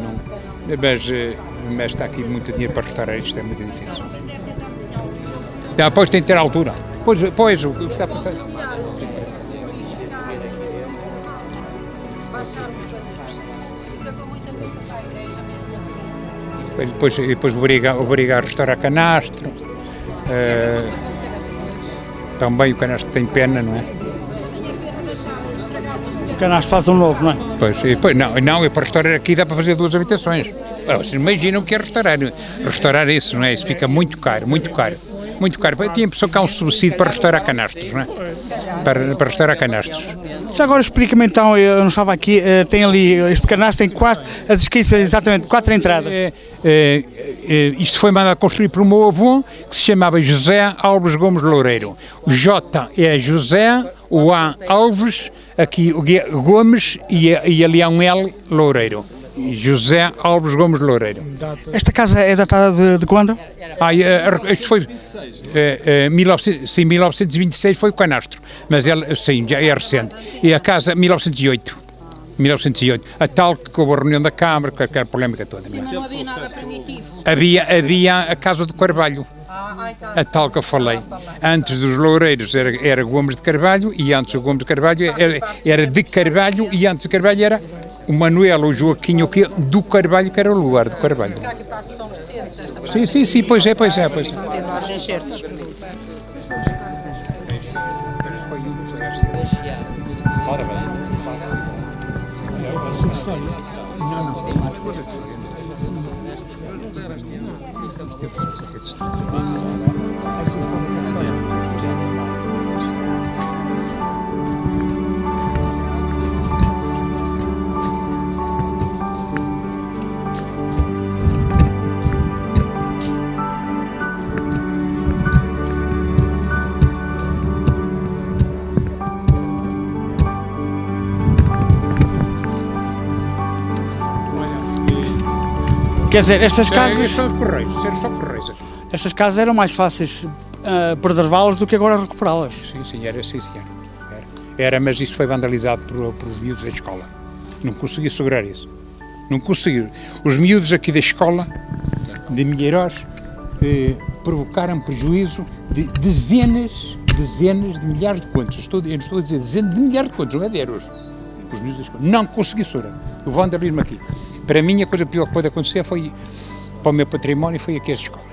Mas está aqui muito dinheiro para restaurar isto, é muito difícil. Depois tem que ter altura. Pois o que está a passar. Depois obriga a restaurar canastro. Também o canastro tem pena, não é? O canastro faz um novo, não é? Pois não, é para restaurar aqui dá para fazer 2 habitações. Vocês imaginam o que é restaurar isso, não é? Isso fica muito caro, muito caro. Muito caro. Eu tinha a impressão que há um subsídio para restaurar canastros, não é? Para restaurar canastros. Já agora explica-me então, eu não estava aqui, tem ali, este canastro tem quase, as esquinas exatamente 4 entradas. Isto foi mandado construir por um meu avô, que se chamava José Alves Gomes Loureiro. O J é José, o A Alves, aqui o G Gomes e ali há um L Loureiro. José Alves Gomes Loureiro. Esta casa é datada de quando? Isto foi 1926 foi o canastro, mas ela, sim, já é recente. E a casa 1908. A tal que houve a reunião da Câmara, com aquela polémica toda. Sim, mas não havia nada primitivo. Havia a Casa do Carvalho, a tal que eu falei. Antes dos Loureiros era Gomes de Carvalho, e antes o Gomes de Carvalho era de Carvalho, e antes de Carvalho era o Manuel, o Joaquim, do Carvalho, que era o lugar do Carvalho. Porque aqui parte são recentes, esta Sim, pois é. tem margens certas. Ora bem. Quer dizer, estas casas... Só correios aqui. Estas casas eram mais fáceis preservá-las do que agora recuperá-las. Sim, era. Era, mas isso foi vandalizado pelos miúdos da escola. Não consegui segurar isso. Não consegui. Os miúdos aqui da escola, de Milheiros, provocaram prejuízo de dezenas de milhares de contos. Eu não estou a dizer dezenas de milhares de contos, não é de euros. Os miúdos da escola. Não consegui segurar. O vandalismo aqui. Para mim, a coisa pior que pode acontecer foi, para o meu património, foi aqui as escolas.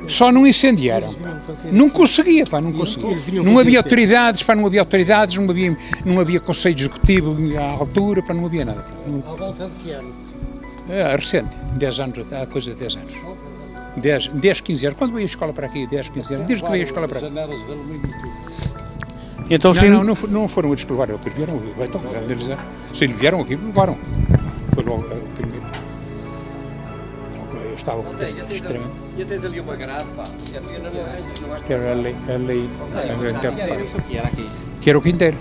Só não incendiaram. Não conseguia. Não havia autoridades, não havia conselho executivo à altura, não havia nada. À volta de que ano? Recente, 10 anos, há coisa de 10 anos. 10, 15 anos. Quando veio a escola para aqui? 10, 15 anos. Desde que veio a escola para aqui. Então, não foram eles que levaram, eles vieram, então, se eles vieram aqui, levaram. Foi logo o primeiro. Eu estava extremamente. E tens ali uma grade, pá. Que era ali, que era o quinteiro.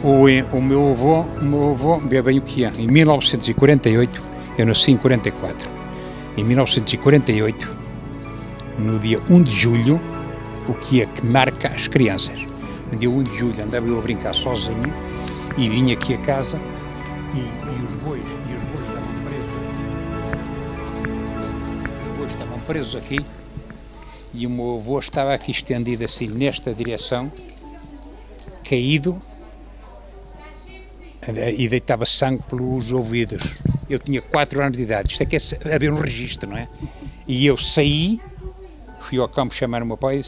O meu avô, vê bem o que é, em 1948, eu nasci em 44, em 1948, no dia 1 de julho, o que é que marca as crianças. No dia 1 de julho andava eu a brincar sozinho e vim aqui a casa e os bois estavam presos aqui e o meu avô estava aqui estendido assim nesta direção, caído, e deitava sangue pelos ouvidos. Eu tinha 4 anos de idade, isto é que é haver um registro, não é? E eu saí, fui ao campo chamar o meu pai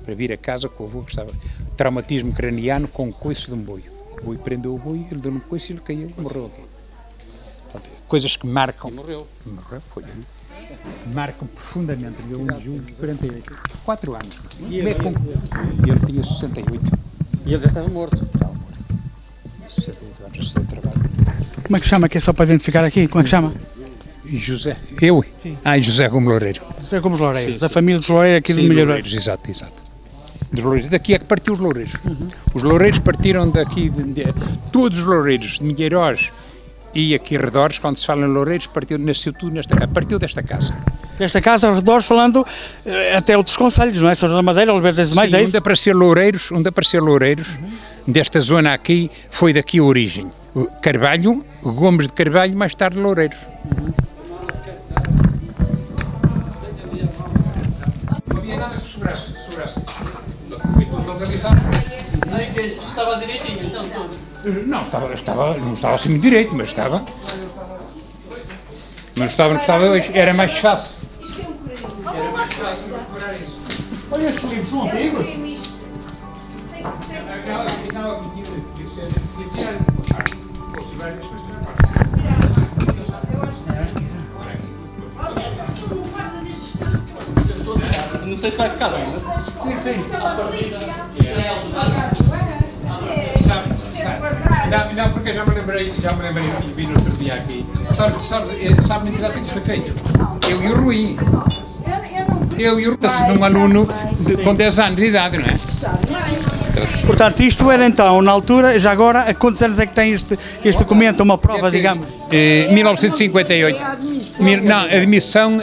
para vir a casa com o avô que estava traumatismo craniano com um coice de um boi. O boi prendeu o boi, ele deu um coice e ele caiu e morreu aqui. Portanto, coisas que marcam. Morreu, foi ali. Marcam profundamente, dia 1 de julho de 48. 4 anos. E ele tinha 68. E ele já estava morto. Estava morto. 68 anos de trabalho. Como é que se chama, que é só para identificar aqui? Como é que se chama? José, eu? Sim. José Gomes Loureiro. José Gomes Loureiro, Sim, da sim. família dos Loureiro aqui Sim, do Milheiros. Loureiros, exato. Dos Loureiros. Daqui é que partiu os Loureiros. Os Loureiros partiram daqui, todos os Loureiros de Milheiros e aqui arredores, quando se fala em Loureiros, nasceu tudo partiu desta casa. Desta casa, arredores, falando até outros concelhos, não é? São João da Madeira, Oliveira das Mais, é isso? Onde apareceu Loureiros, desta zona aqui, foi daqui a origem. Carvalho, Gomes de Carvalho, mais tarde Loureiros. Não havia nada que sobrasse. Foi tudo localizado. Estava direitinho, então tudo. Não estava assim muito direito, mas estava. Não estava hoje, era mais fácil. Era mais fácil procurar isso. Olha, estes livros são antigos. Não sei se vai ficar bem, mas... Sim. Não, porque já me lembrei que vi no outro dia aqui. Sabe a entidade que isso foi feito? Eu e o Rui. De um aluno com 10 anos de idade, não é? Portanto, isto era então, na altura, já agora, há quantos anos é que tem este documento, uma prova, digamos? 1958. Não, admissão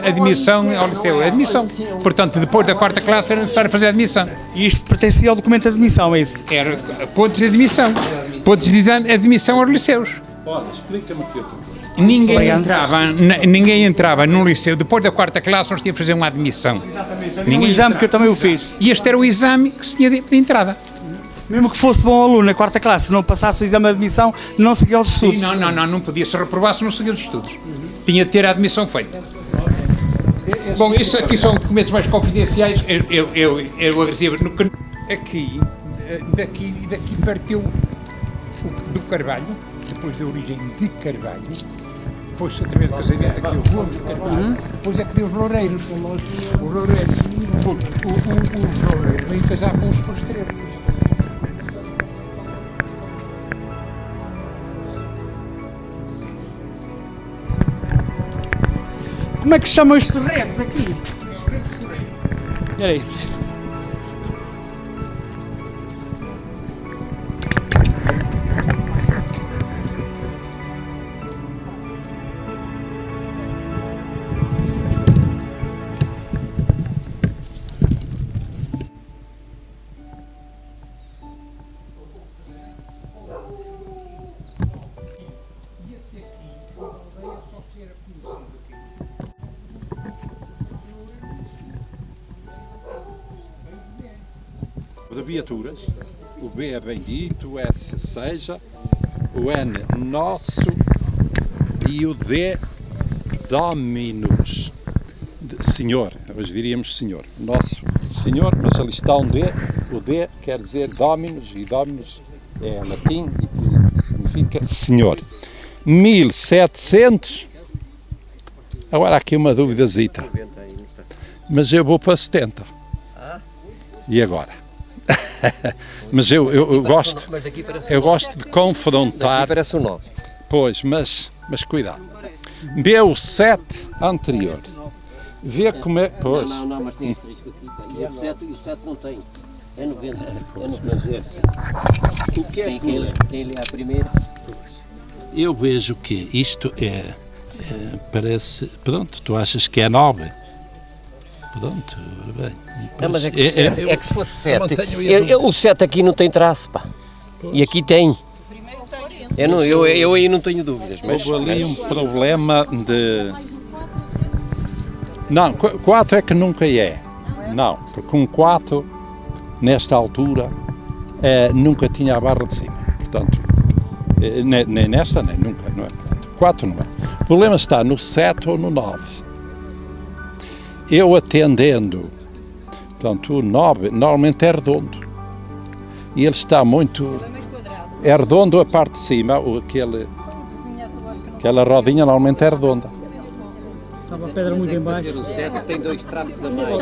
ao liceu. Admissão. Portanto, depois da 4ª classe era necessário fazer admissão. E isto pertencia ao documento de admissão, é isso? Era pontos de admissão. Pontos de admissão aos liceus. Olha, explica-me aqui. Ninguém entrava num liceu, depois da 4ª classe, nós tínhamos que fazer uma admissão. Um exame que eu também o fiz. E este era o exame que se tinha de entrada. Mesmo que fosse bom aluno na 4ª classe, se não passasse o exame de admissão, não seguia os estudos. Sim, não podia se reprovar se não seguia os estudos. Tinha de ter a admissão feita. Bom, isto aqui são documentos mais confidenciais. Eu agradecia. Aqui, daqui partiu do Carvalho, depois da origem de Carvalho, depois através do casamento aqui o Gomes de Carvalho, depois é que deu os Loureiros. Os Loureiros, porque os Loureiros vêm casar com os Postreiros. Como é que se chamam estes redes aqui? Espera aí. De viaturas, o B é bendito, o S seja, o N nosso e o D Dominus. Senhor, hoje diríamos Senhor, nosso Senhor, mas ali está um D, o D quer dizer Dominus e Dominus é latim e significa Senhor. 1700, agora aqui uma dúvidazita, mas eu vou para 70. E agora? Mas eu gosto de confrontar. Parece um 9. Pois, mas cuidado. Vê o 7 anterior. Vê como é. Pois. Não, mas tem esse risco aqui. E o 7 não tem. É 90. Mas é assim. O que é que Quem lê a primeira? eu vejo que isto parece, pronto, tu achas que é 9? Pronto, bem. Não, mas é que, eu- se fosse 7. mantenho O 7 aqui não tem traço, pá. E aqui tem. Eu aí não tenho dúvidas, mas... Houve ali um problema de... Não, 4 é que nunca é. Não, porque um 4, nesta altura, nunca tinha a barra de cima. Portanto, nem nesta, nem nunca, não é? Portanto, 4 não é. O problema está no 7 ou no 9. Eu atendendo, portanto, o 9 normalmente é redondo. E ele está muito... É redondo a parte de cima, aquela rodinha normalmente é redonda. Estava a pedra muito em baixo. O 7 tem 2 traços a mais.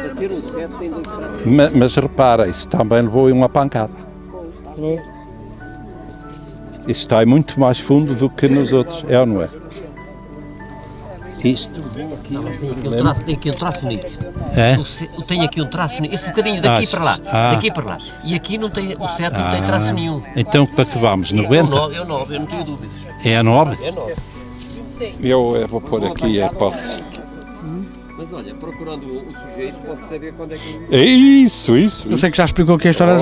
Fazer o 7 tem 2 traços. Mas repara, isso também levou uma pancada. Isso está muito mais fundo do que nos outros, é ou não é? Isto Tem aqui um traço nítido. é? Tem aqui um traço nítido. Este bocadinho daqui Acho. para lá. Ah. Daqui para lá. E aqui não tem, o 7 não tem traço nenhum. Então para que vamos? 90? É o 9, eu não tenho dúvidas. É a 9? É 9. Eu vou pôr aqui a hipótese. Mas olha, procurando o sujeito, pode saber quando é que... Isso. Eu sei que já explicou aqui a história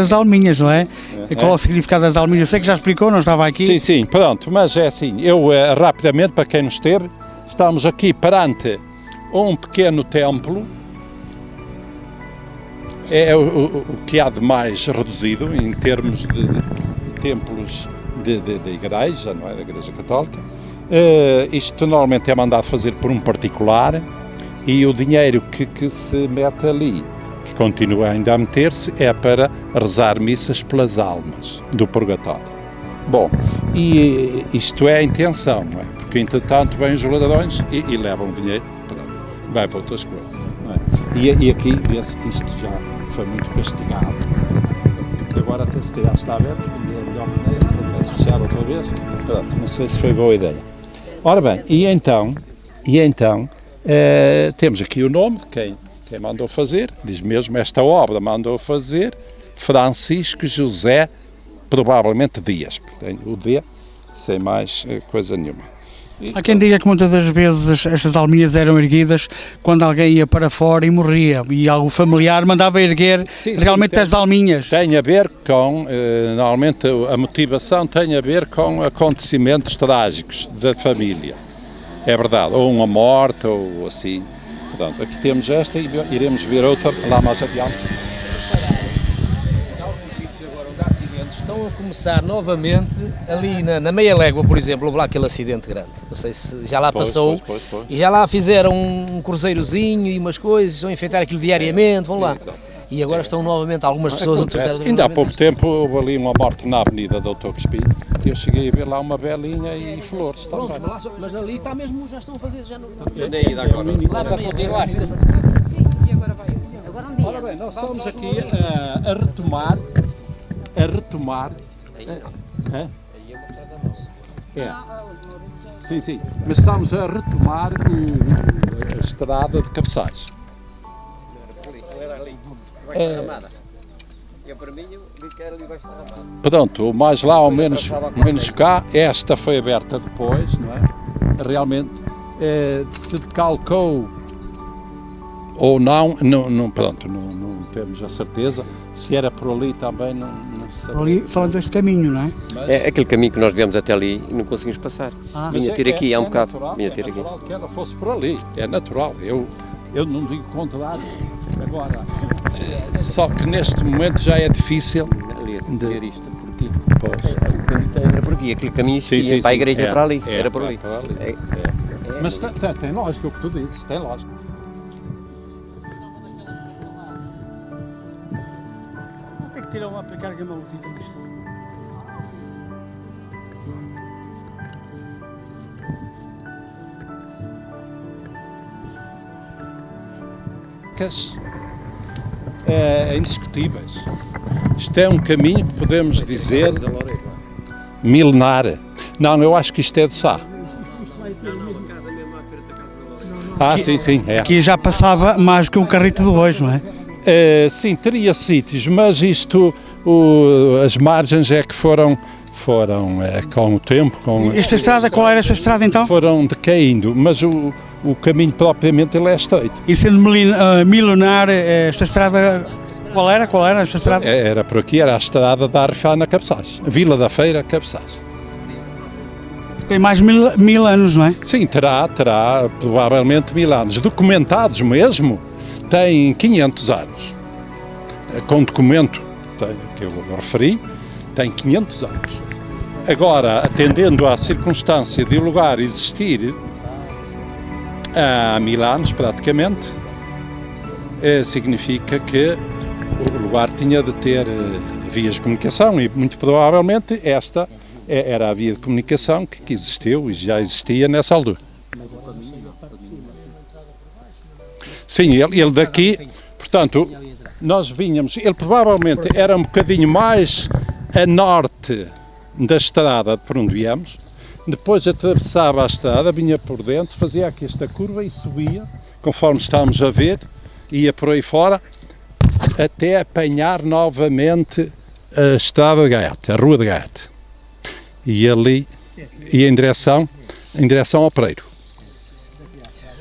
das alminhas, não é? E qual é o significado das alminhas? Eu sei que já explicou, não estava aqui. Sim, pronto, mas é assim, eu rapidamente, para quem não esteve, estamos aqui perante um pequeno templo, é o que há de mais reduzido em termos de templos de igreja, não é, da Igreja Católica. Isto normalmente é mandado fazer por um particular e o dinheiro que se mete ali, que continua ainda a meter-se, é para rezar missas pelas almas do purgatório. Bom, e isto é a intenção, não é? Porque entretanto vêm os ladrões e levam o dinheiro, vai para outras coisas, não é? E aqui vê-se que isto já foi muito castigado. Agora até se calhar está aberto, é melhor maneira, se fechar outra vez. Pronto, não sei se foi boa ideia. Ora bem, e então temos aqui o nome de quem mandou fazer, diz mesmo esta obra mandou fazer Francisco José, provavelmente Dias, portanto o D, sem mais coisa nenhuma. Há quem diga que muitas das vezes estas alminhas eram erguidas quando alguém ia para fora e morria, e algo familiar mandava erguer realmente as alminhas. Tem a ver com, normalmente a motivação tem a ver com acontecimentos trágicos da família, é verdade, ou uma morte ou assim. Portanto, aqui temos esta e iremos ver outra lá mais adiante. Estão a começar novamente ali na meia légua, por exemplo, houve lá aquele acidente grande, não sei se já lá passou, Pois. e já lá fizeram um cruzeirozinho e umas coisas, estão a enfeitar aquilo diariamente, vão lá. E agora estão novamente algumas pessoas a utilizar... Ainda há pouco tempo houve ali uma morte na Avenida Doutor Crespim e eu cheguei a ver lá uma velinha e flores. Pronto, mas ali está mesmo, já estão a fazer, já não... Lá para continuar. Ora bem, nós estamos aqui a retomar. Sim, mas estamos a retomar a estrada de Cabeçais. Pronto, o mais lá ou menos cá, esta foi aberta depois, não é? Realmente se decalcou ou não, pronto, não temos a certeza. Se era por ali também não sei. Por ali, falando deste caminho, não é? É aquele caminho que nós viemos até ali e não conseguimos passar. Vinha ter aqui, há um bocado. Vinha ter aqui. É natural que ela fosse por ali, é natural. Eu não digo contrário. Agora, só que neste momento já é difícil Ver isto por aqui. Pois. Era por aqui, aquele caminho seguia para a igreja para ali. Era por ali. Mas tem lógica o que tu dizes, tem lógica. Tem que tirar uma aplicar que é uma luzita nisto. Indiscutíveis. Isto é um caminho que podemos dizer milenar. Não, eu acho que isto é de Sá. Sim, é. Aqui já passava mais que um carrito de hoje, não é? Sim, teria sítios, mas isto, as margens é que foram com o tempo... Esta estrada, qual era essa estrada então? Foram decaindo, mas o caminho propriamente ele é estreito. E sendo milenar, esta estrada, qual era esta estrada? Era por aqui, era a estrada da Arfana Cabeçais, Vila da Feira Cabeçais. Tem mais mil anos, não é? Sim, terá provavelmente 1000 anos. Documentados mesmo, tem 500 anos. Com documento que eu referi, tem 500 anos. Agora, atendendo à circunstância de o lugar existir há 1000 anos, praticamente, significa que o lugar tinha de ter vias de comunicação e, muito provavelmente, esta era a via de comunicação que existiu e já existia nessa altura. Sim, ele daqui, portanto, nós vinhamos, ele provavelmente era um bocadinho mais a norte da estrada por onde viemos, depois atravessava a estrada, vinha por dentro, fazia aqui esta curva e subia, conforme estamos a ver, ia por aí fora, até apanhar novamente a estrada de Gaiate, a rua de Gaiate. E ali ia em direção ao Pereiro.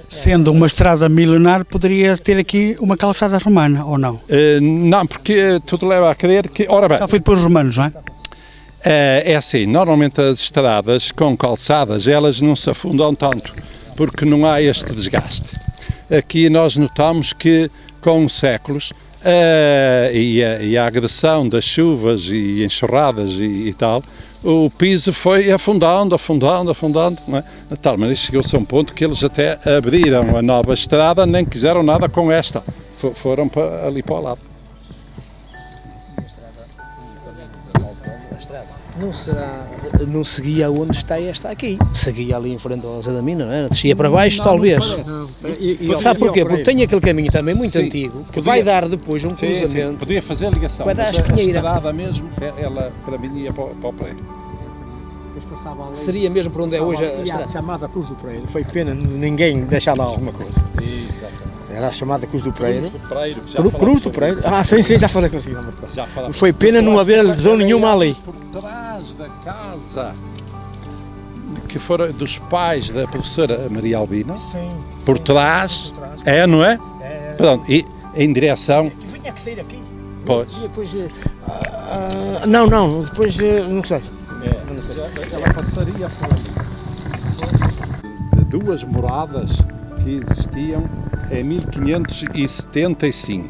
Sendo uma estrada milenar, poderia ter aqui uma calçada romana, ou não? Não, porque tudo leva a crer que... Ora bem, já foi depois os romanos, não é? É assim, normalmente as estradas com calçadas, elas não se afundam tanto, porque não há este desgaste. Aqui nós notamos que com os séculos e a agressão das chuvas e enxurradas e tal, o piso foi afundando, não é? De tal maneira chegou-se a um ponto que eles até abriram a nova estrada, nem quiseram nada com esta, foram ali para o lado. Não seguia onde está esta aqui, seguia ali em frente ao Zé da Mina, não é? Descia para baixo, talvez. Sabe porquê? Porque tem aquele caminho também muito antigo, que vai dar depois um cruzamento. Sim, podia fazer a ligação, vai dar mas a Espinheira. A estrada mesmo, ela para mim ia para o Pereiro. Seria mesmo por onde é hoje a estrada? A chamada Cruz do Pereiro, foi pena ninguém deixar lá alguma coisa. Exatamente. Era a chamada Cruz do Pereiro. Cruz do Pereiro? Ah, sim, já falei consigo. Já foi pena não haver lesão nenhuma ali. Por trás da casa que foram dos pais da professora Maria Albina, por trás, não é? Pronto, e em direção... Vinha que sair aqui. Pois. Depois, não, depois não sei. Ela passaria por duas moradas que existiam em 1575,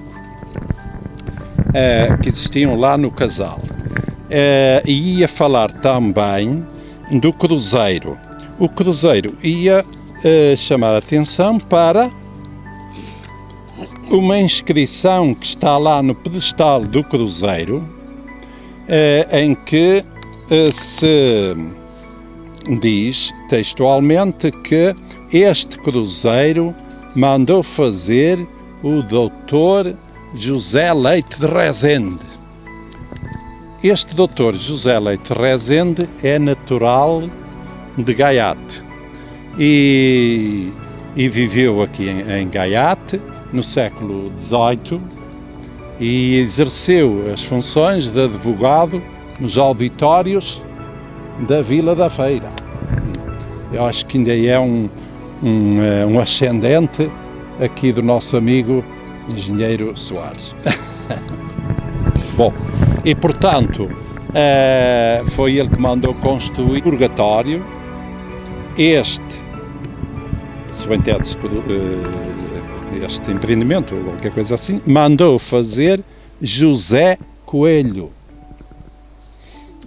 que existiam lá no Casal. E ia falar também do cruzeiro. O cruzeiro ia chamar a atenção para uma inscrição que está lá no pedestal do cruzeiro, em que se diz textualmente que este cruzeiro mandou fazer o doutor José Leite de Rezende. Este doutor José Leite de Rezende é natural de Gaiate e viveu aqui em Gaiate no século XVIII e exerceu as funções de advogado nos auditórios da Vila da Feira. Eu acho que ainda é um ascendente aqui do nosso amigo engenheiro Soares. Bom, e portanto foi ele que mandou construir o purgatório. Este empreendimento, ou qualquer coisa assim, mandou fazer José Coelho.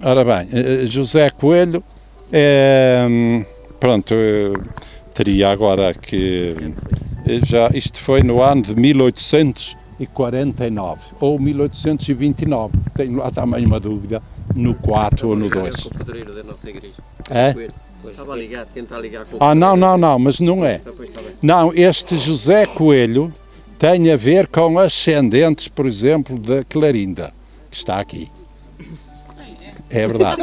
Ora bem, José Coelho, teria agora que, isto foi no ano de 1849, ou 1829, tenho lá também uma dúvida, no 4 ou no 2. O padroeiro da nossa igreja. É? Estava a ligar, tentar ligar com o não, mas não é. Não, este José Coelho tem a ver com ascendentes, por exemplo, da Clarinda, que está aqui. É verdade.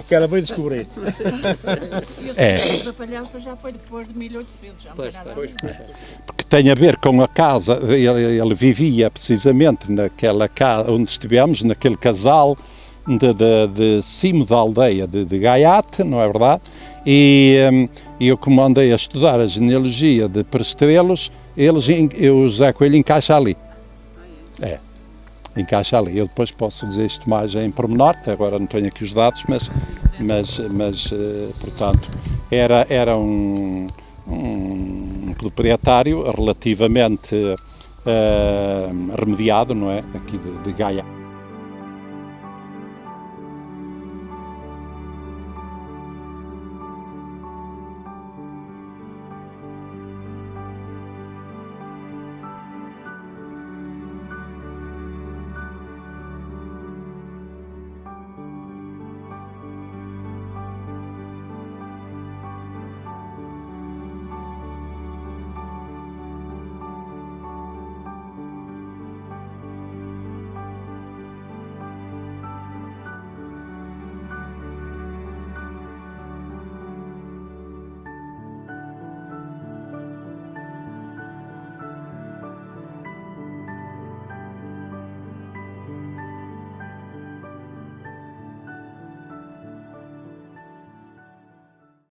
Que ela veio descobrir. E o É. da Palhança já foi depois de 1800, já não tem nada a ver. Porque tem a ver com a casa, ele vivia precisamente naquela casa onde estivemos, naquele casal de cimo da aldeia de Gaiate, não é verdade? E eu, como andei a estudar a genealogia de Prestrelos, o José Coelho encaixa ali. É, encaixa ali. Eu depois posso dizer isto mais em pormenor, agora não tenho aqui os dados, mas portanto, era um proprietário relativamente remediado, não é? Aqui de Gaia.